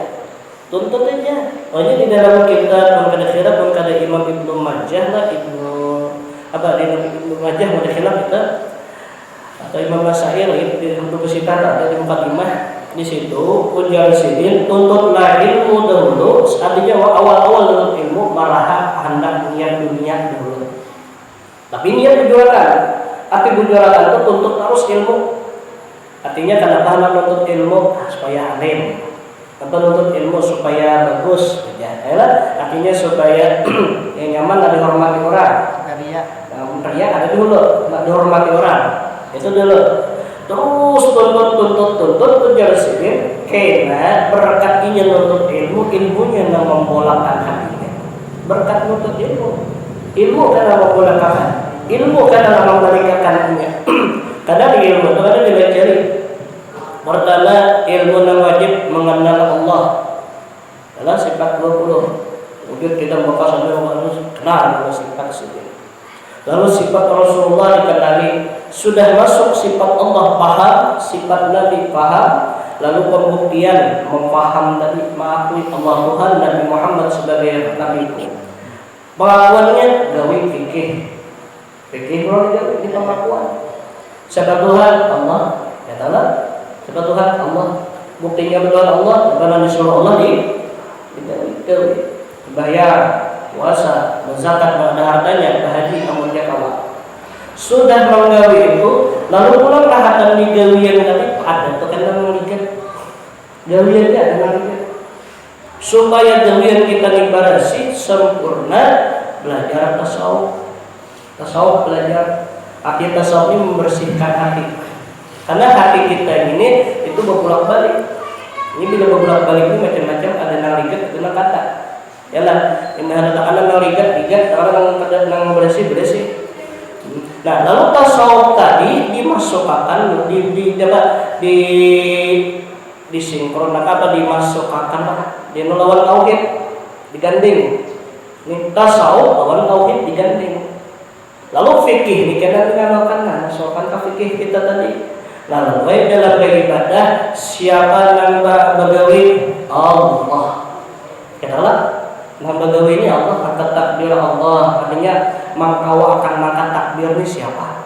Oh ini di dalam kitab Al-Khilaf pun ada Imam Ibnu Majah lah, Ibnu Majah Al-Khilaf kita atau Imam Nasa'i di untuk besitar ada di mukadimah. Di situ ujar sidin tuntutlah ilmu dahulu, artinya awal-awal dulu ilmu marah hendak niat dunia dulu. Tapi niat bujuarakan, arti bujuarakan itu tuntut terus ilmu. Artinya kenapa hendak nuntut ilmu supaya alim, atau nuntut ilmu supaya bagus, ya. Artinya supaya yang nyaman dan dihormati orang. Ria ada dulu, nggak dihormati orang, itu dulu. Terus tuntut ujar sidin, karena berkat ini nuntut ilmu, ilmunya yang membolakkan hatinya. Berkat nuntut ilmu karena membolakkan hati, ilmu karena membalikkannya. Karena di ilmu itu ada dipelajari. Pertama, ilmu yang wajib mengenal Allah adalah sifat 20. Wujud kita bakal sampai harus kenal dengan sifat sidin. Lalu sifat Rasulullah dikenali. Sudah masuk sifat Allah paham, sifat Nabi paham. Lalu pembuktian memaham Nabi, mengakui Allah Tuhan, Nabi Muhammad sebagai Nabi. Pengakuannya gawe fikih kalau di pengakuan. Siapa Tuhan? Allah. Ya taala. Siapa Tuhan? Allah. Buktinya betul Allah, karena disuruh Allah bayar, puasa, berzakat, ada hartanya, berhaji, namun dia kalah. Sudah menggawi itu, lalu pulang akan digawian tadi ada itu kan melihat gawiannya ada melihat supaya gawian kita dibarasi sempurna belajar tasawuf belajar arti tasawuf ini membersihkan hati karena hati kita ini itu berbolak balik. Ini bila berbolak balik ini macam-macam ada naligat itu kata ya lah ini ada tekanan naligat tiga orang bersih. Nah, lalu tasawuf tadi dimasukkan disinkronkan atau dimasukkan di lawan tauhid digandeng. Ini tasawuf lawan tauhid digandeng. Lalu fikih ini kita kenalkan masukkan ke fikih kita tadi. Lalu baik dalam beribadah siapa yang bagawi Allah. Katalah nama bagawi ini Allah angkat takbir Allah artinya mengkau akan mengangkat takbir ini siapa?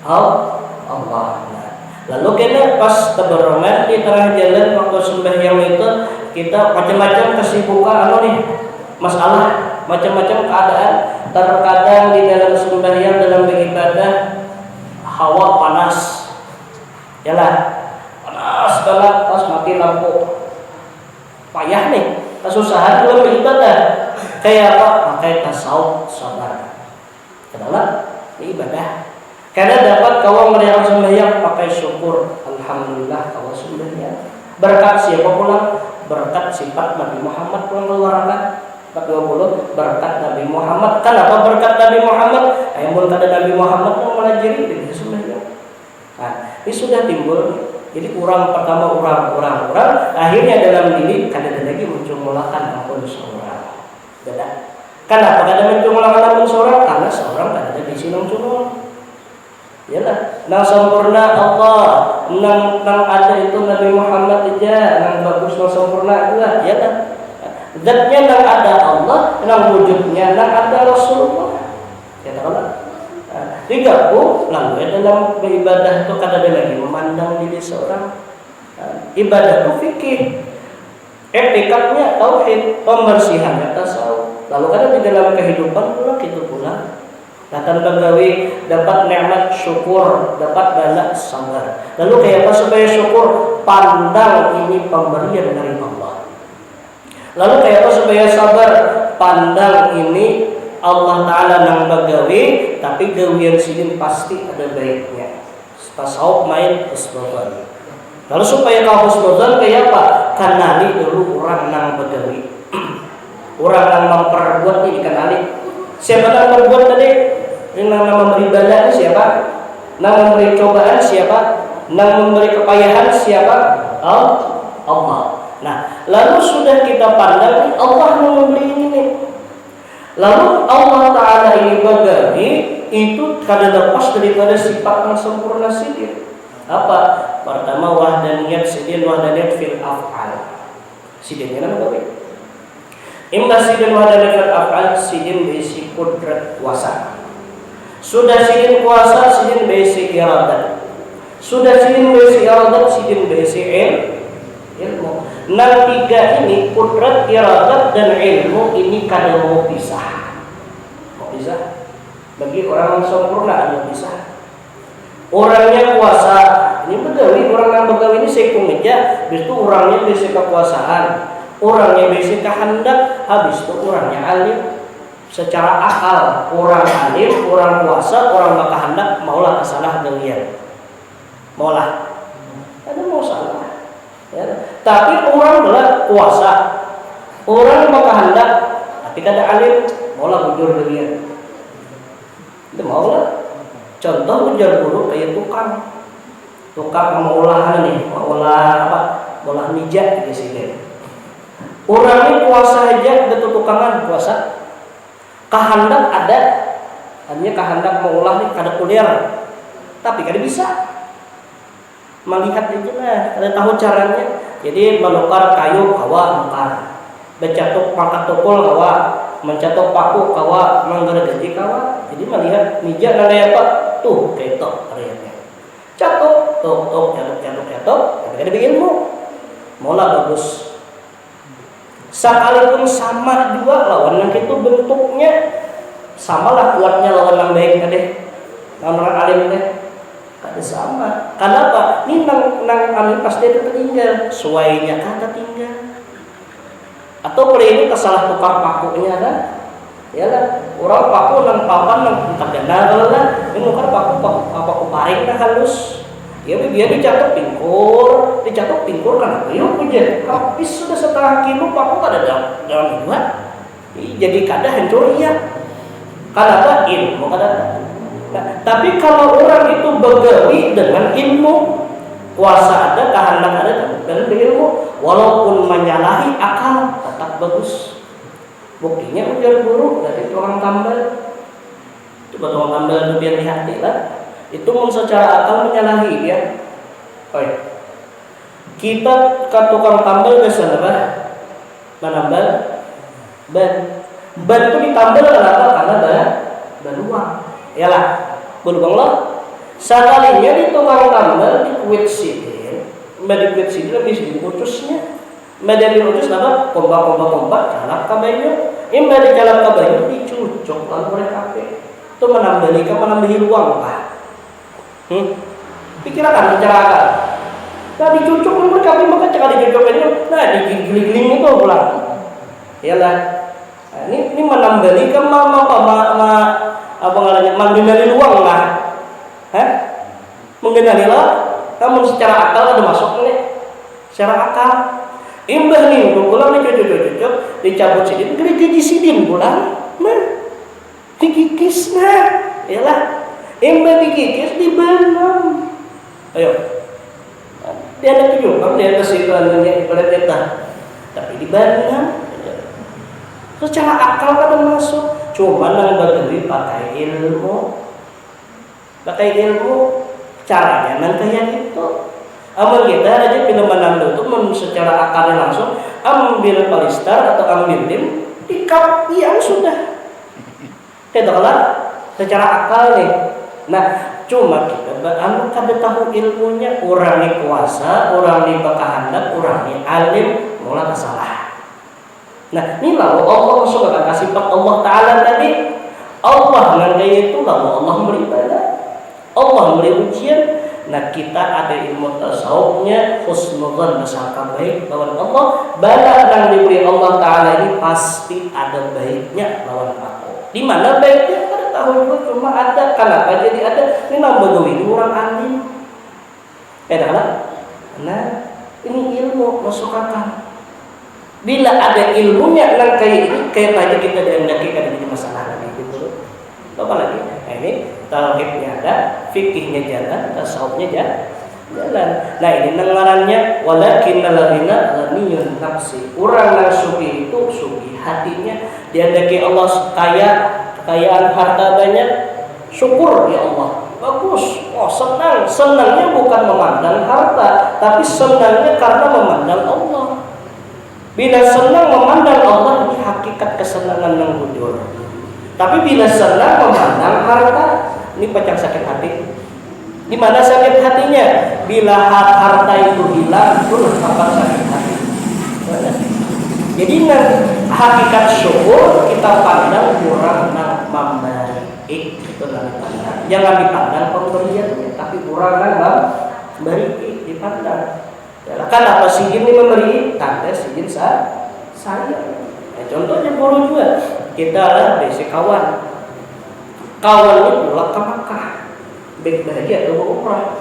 Allah. Nah, lalu kita pas teberongan di tengah jalan waktu sembahyang itu kita macam-macam kesibukan masalah macam-macam keadaan. Terkadang di dalam sembahyang dalam beribadah hawa panas, panas banget pas mati lampu payah nih kesusahan dalam beribadah kayak apa? Pakai tasawuf sabar adalah ibadah karena dapat kau meriang sembahyang pakai syukur alhamdulillah kau sembahyang berkat siapa pulang berkat sifat Nabi Muhammad pulang keluarkan 20 berkat Nabi Muhammad. Kenapa berkat Nabi Muhammad? Ayat kata Nabi Muhammad yang melajari di sembahyang. Nah, ini sudah timbul. Jadi orang pertama orang akhirnya dalam diri kadang lagi muncul mulakan ampun seorang. Beda. Kenapa kadang muncul mulakan ampun seorang? Karena seorang kadang di sini muncul. Yalah, nang sempurna Allah, nang ada itu Nabi Muhammad aja, nang bagus nang sempurna juga. Yalah. Zatnya nang ada Allah, nang wujudnya nang ada Rasulullah. Ya tahu lah. Digabung lalu dalam beribadah itu kadang lagi memandang diri seorang. Ibadah itu fikih. Etikatnya tauhid, pembersihannya tasawuf. Lalu ada di dalam kehidupan pula gitu pula. Datang bagawi dapat nikmat syukur, dapat bala sabar. Lalu kayak apa supaya syukur? Pandang ini pemberian dari Allah. Lalu kayak apa supaya sabar? Pandang ini Allah Ta'ala nang bagawi, tapi gawian sini pasti ada baiknya. Tasawuf main husnuzan. Lalu supaya kau husnuzan kayak apa? Kenali dulu orang nang bagawi. Orang yang memperbuat ini dikenali. Siapa yang memperbuat tadi? Yang memberi bala siapa? Yang memberi cobaan siapa? Yang memberi kepayahan siapa? Allah. Nah, lalu sudah kita pandang Allah yang memberi ini. Lalu Allah Ta'ala ini bagawi itu kada lepas daripada sifat yang sempurna sidin. Apa? Pertama wahdaniyat sidin, wahdaniyat fil af'al. Sidinnya nama bagawi. Imma sidin wahdaniyat fil af'al, sidin berisi kudrat kuasa. Sudah sidin kuasa, sidin berisi iradat. Sudah sidin berisi iradat, sidin berisi ilmu. Nah tiga ini kudrat, iradat dan ilmu ini kada mau pisah. Mau pisah? Bagi orang yang sempurna ada pisah. Orangnya kuasa, ini begawi, orang yang begawi ini sekung aja. Habis itu orangnya bisa kekuasaan, orangnya bisa kehendak, habis itu orangnya alim. Secara akal, orang alim, orang kuasa, orang berkehendak, maulah kesalah dengan maulah. Ada mau salah. Ya. Tapi orang adalah kuasa, orang berkehendak, tapi kada alim, maulah bujur dengan. Itu maulah. Contoh ujar guru kayak tukang mengolah nih, mengolah apa? Mengolah mijat di sini. Orang ini kuasa aja, betul tukangan kuasa. Kehendak ada, hanya kehendak mengolah nih kada kuliah, tapi kada bisa. Melihat aja lah, kada tahu caranya. Jadi menukar kayu kawa menukar, mencatuk pangkat tukul kawa, mencatuk paku kawa, menggergaji kawa. Jadi melihat mijat nang kayak apa? Tuh kayak tok ariannya. Catuk, tok, catuk, tapi kada ilmu. Maulah bagus. Sekalipun sama juga lawan yang itu bentuknya samalah kuatnya lawan yang baik tadi. Lawan orang alim teh kada sama. Kenapa? Ini nang alim pasti itu tertinggal, suainya kada tinggal. Atau pada ini kesalah tukar pakunya kan? Yalah, orang paku nang papan nang terganda lah. Ini kan paku paring dah halus. Ya biar dicatok pingkur kan ayo puja habis sudah setengah kilo paku kada dalam buat jadi kada hancur ya kada ilmu kada. Nah, tapi kalau orang itu begawi dengan ilmu, kuasa ada, kehendak ada dan berilmu, walaupun menyalahi akal tetap bagus. Buktinya ujar guru dari tukang tambal. Coba tukang tambal itu biar dihati lah. Itu secara akal menyalahi ya. Baik. Kita ke tukang tambal biasa apa? Menambal ban itu ditambal kenapa? Karena ban uang. Yalah, berubang lo. Sekalinya di tukang tambal di kuit sidin, kuit sidin habis diputusnya. Dari diputus apa? Kompak calap kabanyo. Di calap kabanyo dicucuk lalu mereka itu menambahi ruang pak. Pikirkan secara akal. Nah dicucuk nomor kami maka cakap dicucuk ini, nah digiling-giling itu pulang. Iyalah. Nah, ini menambah kan apa ngaranya mengenali luang lah. Mengenali lah. Namun secara akal ada masuk nih. Secara akal. Imbah nih, pulang nih cucuk dicabut sidin, gerigi sidin pulang. Nah, dikikis nah. Iyalah. Imbah dikikis dibanam. Ayo. Dia ada tujuan, dia kesimpulannya ibarat kita. Tapi dibanam. Secara akal kan masuk. Cuma yang berdiri pakai ilmu. Caranya nanti yang itu. Amal kita aja film menambil itu secara akalnya langsung ambil polistar atau ambil lim dikap yang sudah. Tidaklah secara akal nih. Nah, cuma kita kada tahu ilmunya, orang ini kuasa, orang ini berkehendak, orang ini alim, mulai salah. Nah, ini lalu Allah sudah kasih sifat Allah Ta'ala tadi. Allah dengan kayak itu lalu Allah beribadah, Allah beri ujian. Nah, kita ada ilmu tasawufnya husnudzan, bersangka baik lawan Allah. Bala yang diberi Allah Ta'ala ini pasti ada baiknya lawan aku. Di mana baiknya? Pada tahun itu cuma ada. Kenapa jadi ada? Ini nambah ini orang alim. Nah, ini ilmu masuk akal. Bila ada ilmunya yang kayak ini, kayak tadi kita dihendaki kan jadi masalah lagi gitu. Apa lagi? Nah, ini tauhidnya ada, fikihnya jalan, tasawufnya jalan. Nah, ini ngarannya walakinnal ghina ghaniyun nafsi. Orang yang sugi itu sugi hatinya, dihendaki Allah kaya, kekayaan harta banyak, syukur ya Allah. Bagus, oh senang. Senangnya bukan memandang harta, tapi senangnya karena memandang Allah. Bila senang memandang Allah, ini hakikat kesenangan yang bujur. Tapi bila senang memandang harta, ini pecah sakit hati. Di mana sakit hatinya? Bila harta itu hilang, itu apa sakit hati. Jadi hakikat syukur kita pandang kurang nak membaik. Itu nanti pandang. Jangan dipandang pemberiannya, tapi kurang memberi dipandang. Kan apa sih ini memberi? Tanda sijin saya. Nah, contohnya guru juga. Kita ada basic kawan. Kawan itu pulang ke Makkah. Baik bahagia atau umrah.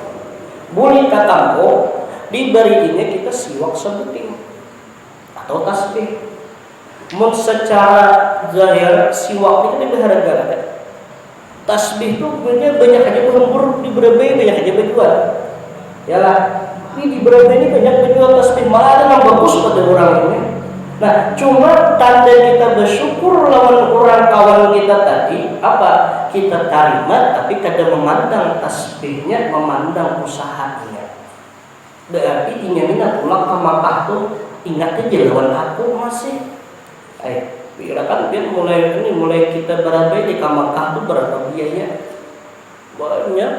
Boleh kata diberinya kita siwak sebuting atau tasbih. Mun secara zahir siwak itu berharga kan? Tasbih itu banyak aja berhembur di berbagai banyak aja berjual. Yalah, ini di berbagai ini banyak berjual tasbih, malah ada yang bagus pada orang ini. Nah, cuma tanda kita bersyukur lawan orang kawan kita tadi apa? Kita terima, tapi kada memandang tasbihnya, memandang usahanya. Berarti ingatnya pulang ke Makkah tuh ingat aja lawan aku masih. Kan dia mulai kita berapa di Makkah tuh berapa biaya? Banyak.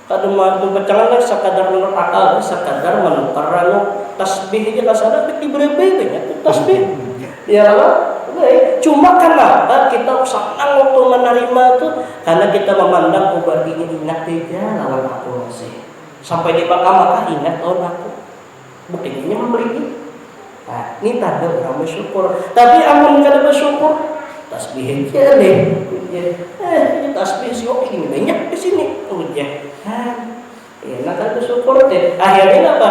Kadang matu pecangan sekadar menurut akal, sekadar menukar tasbih aja kasar di berapa banyak tasbih. Ya Allah, cuma kenapa kita senang waktu menerima itu? Karena kita memandang obat ini ingat aja lawan aku masih. Sampai di Makkah ingat lawan aku. Buktinya memberi. Nah, ini tanda orang bersyukur. Tapi amun kada bersyukur, tasbih aja deh. Ini tasbih siok ini banyak di sini. Ya, nak bersyukur deh. Akhirnya apa?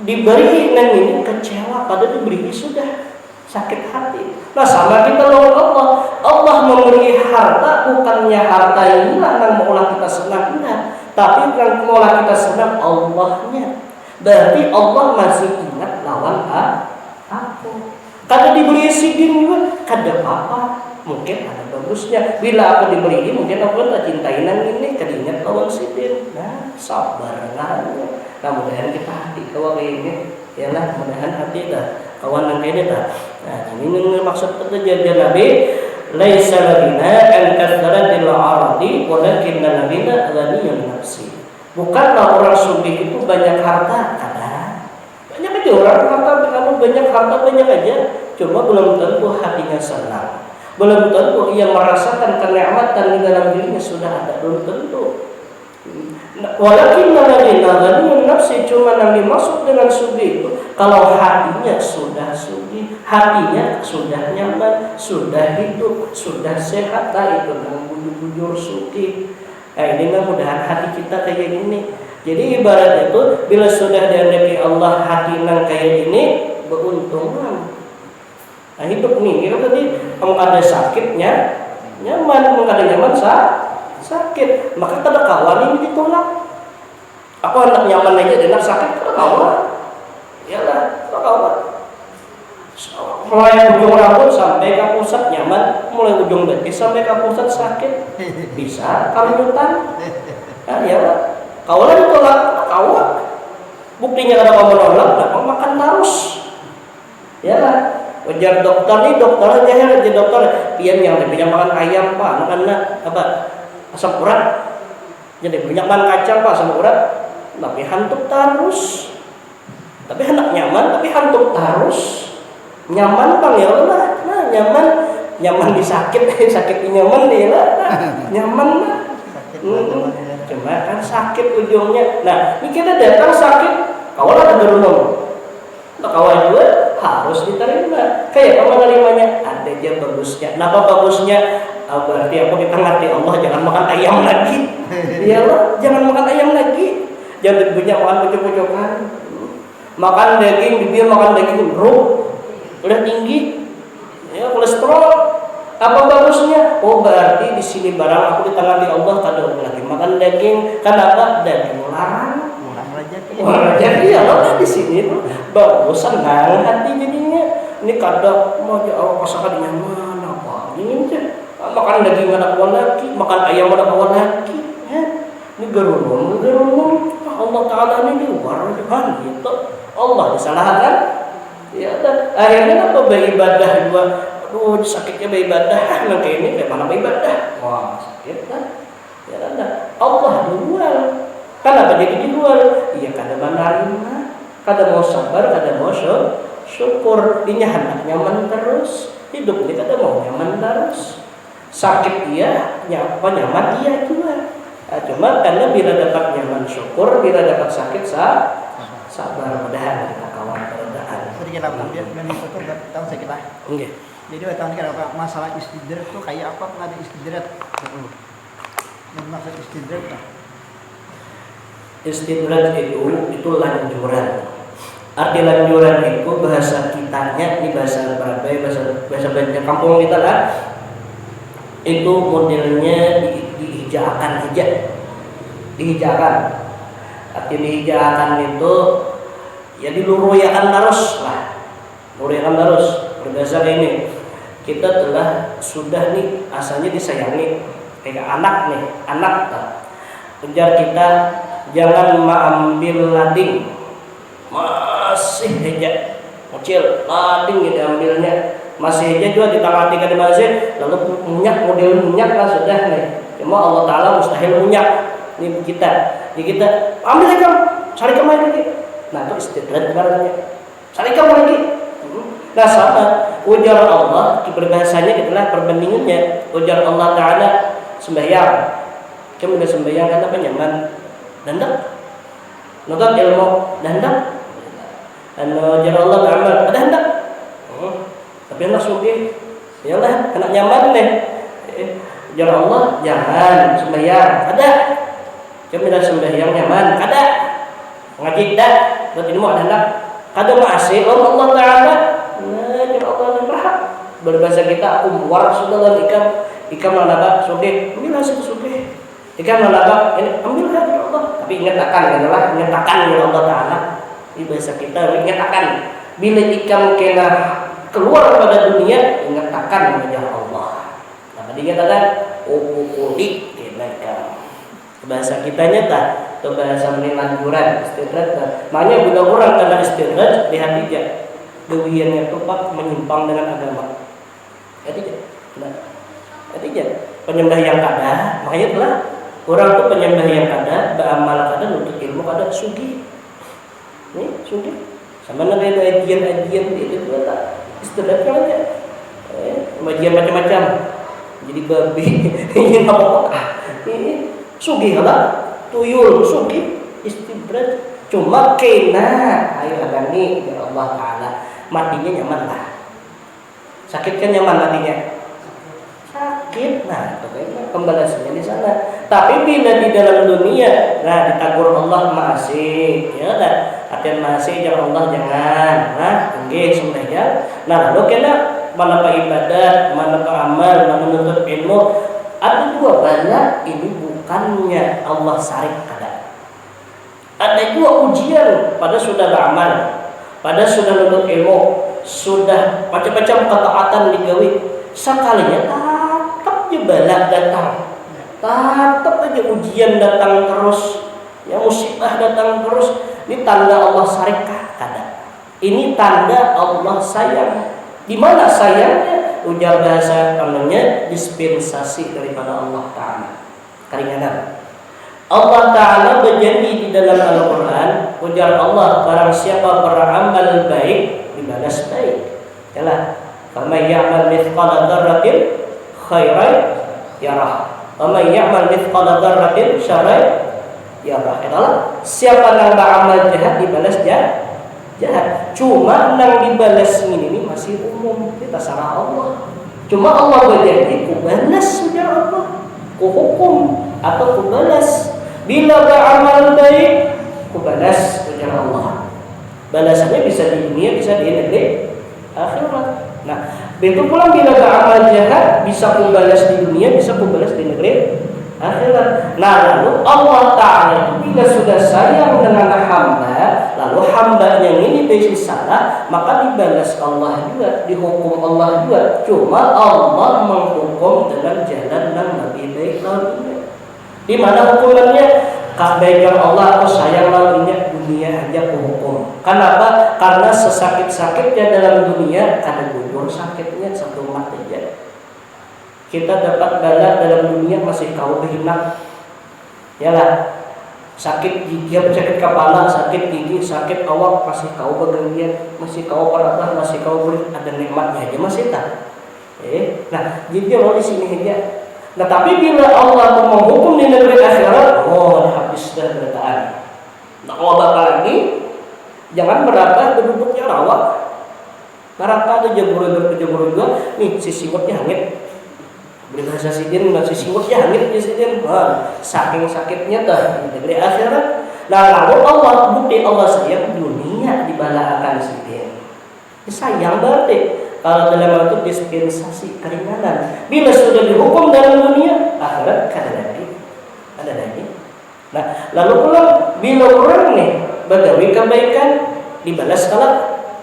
Diberi dan ini kecewa, pada diberi sudah sakit hati. Nah, sama kita lawan Allah. Allah memberi harta, bukannya harta inilah yang mengolah kita senang, enggak. Tapi yang mengolah kita senang Allahnya. Berarti Allah masih ingat lawan aku. Kada diberi sidin juga, kada apa. Mungkin ada bagusnya. Bila aku diberi ini, mungkin aku tak cintain ini, kada ingat lawan sidin. Nah, sabar nanya. Nah, mudahan kita hati kawan ini. Yalah, mudahan hati dah. Kawan yang kayak dah. Nah, ini maksud terjadi Nabi. Laisa lana an kathratil ardi, walakinna lana ghaniyun nafsi. Bukanlah orang sugih itu banyak harta, kada. Banyak aja orang harta, kamu banyak harta banyak aja, cuma belum tentu hatinya senang. Belum tentu ia merasakan kenikmatan di dalam dirinya sudah ada, belum tentu. Walakin ghaniyun nafsi, cuma yang dimaksud dengan sugih itu kalau hatinya sudah sugih, hatinya sudah nyaman, sudah hidup, sudah sehat, itu yang bujur sugih. Ini mudah-mudahan hati kita kayak gini. Jadi ibarat itu bila sudah dihendaki Allah hati nang kayak gini beruntungan. Nah, hidup nih, kita tadi kalau ada sakitnya nyaman, kalau ada nyaman sakit. Maka kada kawan ini ditolak. Aku anak nyaman aja dan sakit kada kawan. Iyalah, kada kawan. Mulai ujung rambut sampai ke pusat nyaman, mulai ujung betis sampai ke pusat sakit, bisa kalutan. Nah, ya lah. Kaulah ditolak, kaulah. Buktinya kada kamu nolak, dapat makan terus. Ya lah. Wajar dokter nih, dokter aja dokter. Pian yang lebih makan ayam pak, makan apa? Asam urat. Jadi banyak makan kacang pak, asam urat. Tapi hantuk terus. Tapi hendak nyaman, tapi hantuk terus. Nyaman bang ya Allah, nah nyaman disakit, sakit nyaman dia lah, nyaman lah. Cuma kan sakit ujungnya. Nah, ini kita datang sakit, kawal ada beruntung. Kawal juga harus diterima. Kayak kamu nerimanya, ada aja bagusnya. Kenapa bagusnya? Berarti aku ditengati Allah, jangan makan ayam lagi. Iya Allah, jangan makan ayam lagi. Jangan banyak makan pucuk-pucukan. Makan daging, bibir makan daging ruh, udah tinggi, ya kolesterol. Apa bagusnya? Oh berarti di sini barang aku ditengati Allah, kada lagi makan daging. Kenapa? Daging larang. Orang rezeki ya Allah di sini tuh bagus, senang hati jadinya. Ini kada mau Allah pasangan nyaman apa? Ini aja. Makan daging ada kawan lagi, makan ayam ada kawan lagi. Ini gerunung. Allah Ta'ala ini luar kan gitu. Allah disalahkan. Ya dan akhirnya apa beribadah dua. Aduh sakitnya beribadah. Nanti ini kayak mana beribadah? Wah sakit kan? Ya kan? Allah dual. Kenapa jadi dijual? Iya kada menerima, kada mau sabar, kada mau syukur. Ini hendak nyaman terus, hidup ini kada mau nyaman terus. Sakit iya, nyaman iya juga. Cuma karena bila dapat nyaman syukur, bila dapat sakit sabar, mudahan kita kawan perbedaan. Sedikit apa dia dengan itu tahu saya kita. Oke. Jadi tahun ini apa masalah istidrak itu kayak apa? Ada istidrak. Dan maksud istidrak apa? Istidraj itu lanjuran. Arti lanjuran itu bahasa kitanya, ini bahasa berapa ya, bahasa banyak kampung kita lah. Itu modelnya dihijakan aja. Dihijakan. Arti dihijakan itu ya diluruyakan terus lah. Luruyakan terus. Berdasar ini kita telah sudah nih asalnya disayangi kayak anak nih, anak ujar kita jangan mengambil lading, masih aja kecil lading gitu ambilnya, masih aja juga ditangati ke masjid lalu model minyak lah sudah nih. Cuma Allah Ta'ala mustahil minyak ini kita, jadi kita ambil lagi, cari kemana lagi. Nah itu istidrak ibaratnya, cari kemana lagi. Nah sama ujar Allah berbahasanya itulah perbandingannya. Ujar Allah Ta'ala sembahyang, kamu udah sembahyang kan apa nyaman dandak, nonton ilmu dandak, dan ujar Allah beramal ada hendak, tapi hendak sugi, iyalah hendak nyaman deh. Ujar Allah jangan sembahyang, ada, kamu udah sembahyang nyaman, ada, ngaji dah, buat ilmu ada hendak, kada masih Allah Ta'ala. Nah, ujar Allah yang berhak berbahasa kita umwar sudah ikam nalaba sugi, ambil hasil sugi. Jika menolak ini ambil ya Allah, tapi ingatkan adalah ingatkan ya Allah Ta'ala. Di bahasa kita ingatkan bila ikan kena keluar pada dunia ingatkan wajah Allah. Nah dia katakan ukuli kena bahasa kitanya tak atau bahasa menilanjuran istidrak. Makanya bila orang kena istidrak lihat aja dewiannya tepat menyimpang dengan agama. Artinya penyembah yang kada makanya telah orang itu penyembah yang kada, beramal kada, untuk ilmu kada, sugi. Nih, sugi. Sama ada ajian itu tak istidraknya aja. Ajian macam-macam. Jadi babi, ini apa? Ini sugi lah, tuyul sugi, istidrak. Cuma kena, ayo ada nih, ya Allah Ta'ala, matinya nyaman lah. Sakit kan nyaman matinya. Sakit, nah itu pembalasannya di sana. Tapi bila di dalam dunia, nah ditagur Allah masih, ya kan? Hati masih jangan Allah jangan, nah enggak sembahyang. Nah lalu kena mana ibadat, mana amal, mana menuntut ilmu. Ada dua bala ini bukannya Allah sarik kada. Ada dua ujian pada sudah beramal, pada sudah menuntut ilmu, sudah macam-macam ketaatan digawi. Sekalinya tetap aja balak datang, tetap aja ujian datang terus, ya musibah datang terus. Ini tanda Allah sarikah kada? Ini tanda Allah sayang. Di mana sayangnya? Ujar bahasa namanya dispensasi daripada Allah Ta'ala. Keringanan. Allah Ta'ala berjanji di dalam Al-Quran, ujar Allah, barang siapa beramal baik dibalas baik. Yalah, faman ya'mal mithqala dzarratin khairan yarah, faman ya'mal mithqala dzarratin syarran yarah. Itulah, siapa yang beramal jahat dibalas jahat. Cuma yang dibalas ini masih umum, kita salah Allah. Cuma Allah berjanji, ku balas ujar Allah, ku hukum atau ku balas. Bila beramal baik, ku balas ujar Allah. Balasannya bisa di dunia, bisa di negeri akhirat. Nah, begitu pula bila beramal jahat, bisa ku balas di dunia, bisa ku balas di negeri akhirat. Nah, lalu Allah Ta'ala itu bila sudah sayang dengan hamba, lalu hambanya ini besi salah, maka dibalas Allah juga, dihukum Allah juga. Cuma Allah menghukum dengan jalan yang lebih baik lainnya. Di mana hukumannya? Kebaikan Allah atau sayang lainnya dunia aja hukum. Kenapa? Karena sesakit-sakitnya dalam dunia ada gugur sakitnya satu mati aja. Kita dapat bala dalam dunia masih kau berhinak, yalah. Sakit gigi, sakit kepala, sakit gigi, sakit awak masih kau bergantian, masih kau peratah, masih kau beri, ada nikmatnya aja masih tak. Nah, jadi kalau di sini aja. Nah, tapi bila Allah menghukum di negeri akhirat, habis dah berataan. Nah, kalau bakal lagi, jangan merata berduduknya rawa. Merata ada jemur juga, nih si simutnya hangit. Beri bahasa sidin, si simutnya hangit di sidin. Saking sakitnya dah di negeri akhirat. Nah, lalu Allah bukti Allah sayang dunia dibalakan sidin. Sayang berarti. Kalau dalam waktu dispensasi keringanan, bila sudah dihukum dalam dunia, akhirat ada lagi. Nah, lalu pula bila orang nih bagawi kebaikan dibalas kelak,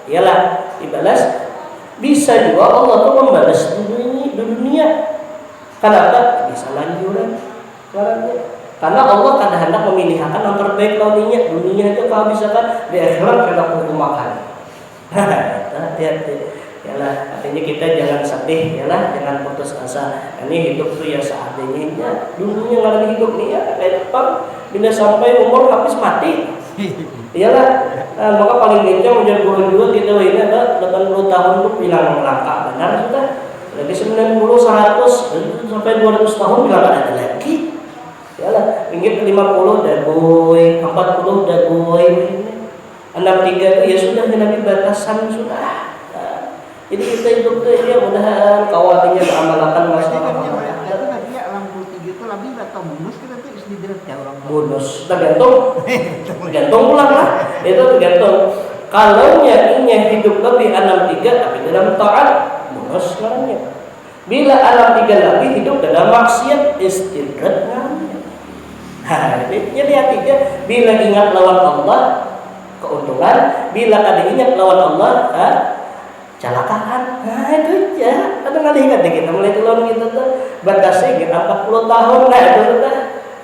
ialah dibalas. Bisa juga Allah tuh membalas di dunia. Kenapa? Bisa lanjuran. Karena Allah kadang hendak memilihkan yang terbaik launinya. Dunia aja kalau misalkan di akhirat kena hukum makan. Hati-hati. Yalah, artinya kita jangan sedih, yalah, jangan putus asa. Ini hidup tuh ya seadanya. Dunia nggak ada hidup nih ya, depan bila sampai umur habis mati. Iyalah, maka paling kencang ujar guru juga kita ini ada 80 tahun tuh bilang langka benar sudah. Lagi 90, 100 sampai 200 tahun bilang ada lagi. Iyalah, ringgit 50 dagoy, 40 dagoy, 63 ya sudah nabi batasan sudah. Jadi kita hidup tuh ya mudahan kawatinya beramalkan masalah. Jadi nanti ya 63 itu lebih atau bonus kita tuh istirahat ya orang. Bonus tergantung pulang lah. Itu tergantung. Kalau nya hidup lebih 63 tapi dalam taat bonus namanya. Bila 63 lebih hidup dalam maksiat istirahat namanya. Jadi artinya bila ingat lawan Allah keuntungan, bila kada ingat lawan Allah celakaan. Nah itu aja. Ada nggak ingat deh kita mulai turun gitu tuh batasnya 40 tahun. Nah itu tuh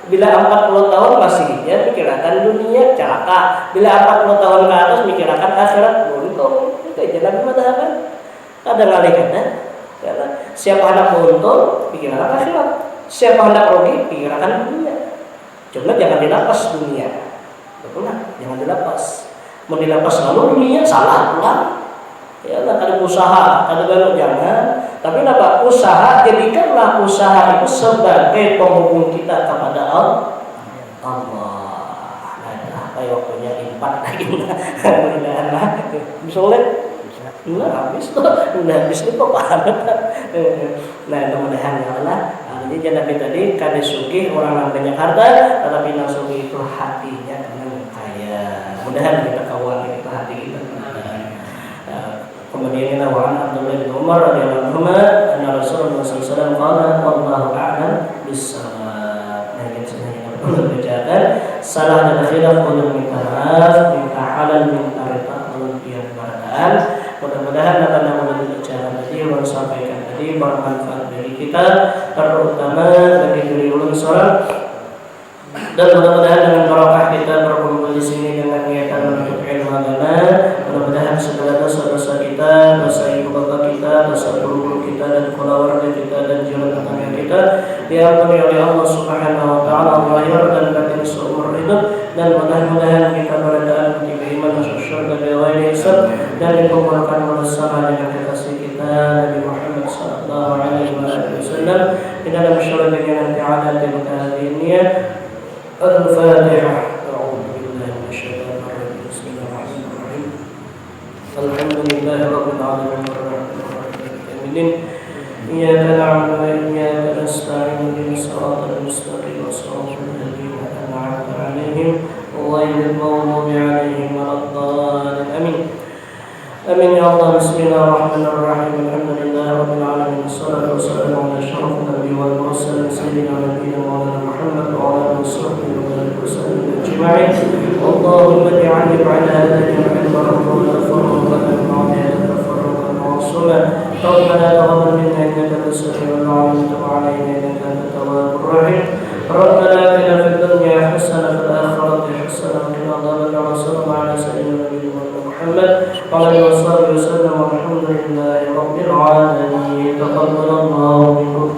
bila 40 tahun masih ya pikirkan dunia celaka. Bila 40 tahun ke atas pikirkan akhirat untung. Itu aja Nabi mengatakan. Ada nggak ingat ya? Siapa hendak untung pikirkan akhirat. Siapa hendak rugi pikirkan dunia. Cuma jangan dilapas dunia. Betul lah, jangan dilapas. Mau dilapas lalu dunia salah pulang. Ya lah, ada usaha, ada banyak jangan. Tapi apa? Usaha, jadikanlah usaha itu sebagai penghubung kita kepada Allah. Nah, kayak waktunya impak lagi. Mudah-mudahan bisa lihat. Nah, habis tuh, udah habis itu paham. Nah, mudah-mudahan ya Allah. Jadi jangan tadi kada sugih orang yang banyak harta, tetapi yang sugih itu hatinya dengan kaya. Mudah-mudahan kita kawal itu hati kita. Kemudian kita wa'an Abdullah bin Umar radhiyallahu anhu anna Rasulullah sallallahu alaihi wasallam qala wallahu a'lam bis-shawab. Nah, ini sebenarnya perlu dibacakan. Salah dan khilaf untuk minta maaf, minta halal, minta rita, kemudian barakaan. Mudah-mudahan apa yang sudah dibacakan tadi, yang sampaikan tadi bermanfaat bagi kita, terutama bagi diri ulun seorang. Dan mudah-mudahan dengan barokah kita berkumpul di sini dengan niatan menuntut ilmu agama, mudah-mudahan segala dosa-dosa kita, dosa ibu bapak kita, dosa guru-guru kita dan keluarga kita dan jiran tetangga kita diampuni oleh Allah Subhanahu wa taala zahir dan batin seumur hidup, dan mudah-mudahan kita berada di iman masuk surga bighairi hisab dan dikumpulkan bersama dengan kekasih kita Nabi Muhammad sallallahu alaihi wasallam di dalam syurga yang nanti ada di dunia. Al-Fatihah. Alhamdulillahi rabbil alamin arrahmanirrahim. Iyyaka na'budu wa iyyaka nasta'in ihdinas siratal mustaqim siratal ladzina an'amta 'alaihim ghairil maghdubi 'alaihim waladdallin. Amin. Amin ya Allah. Bismillahirrahmanirrahim. Alhamdulillahi rabbil alamin. Wassalatu wassalamu ala asyrafil anbiya'i wal mursalin sayyidina nabiyyina Maulana Muhammad wa ala alihi washabbihi wa sallam ajma'in. Allahumma ij'alni ba'da hadhihi al-baraka wa al-farqa ربنا تقبل منا انك انت السميع العليم وتب علينا انك انت التواب الرحيم ربنا اتنا في الدنيا حسنه وفي الاخره حسنه وقنا عذاب النار صلى الله على سيدنا نبينا محمد وعلى اله وصحبه وسلم والحمد لله رب العالمين. تقبل الله منكم.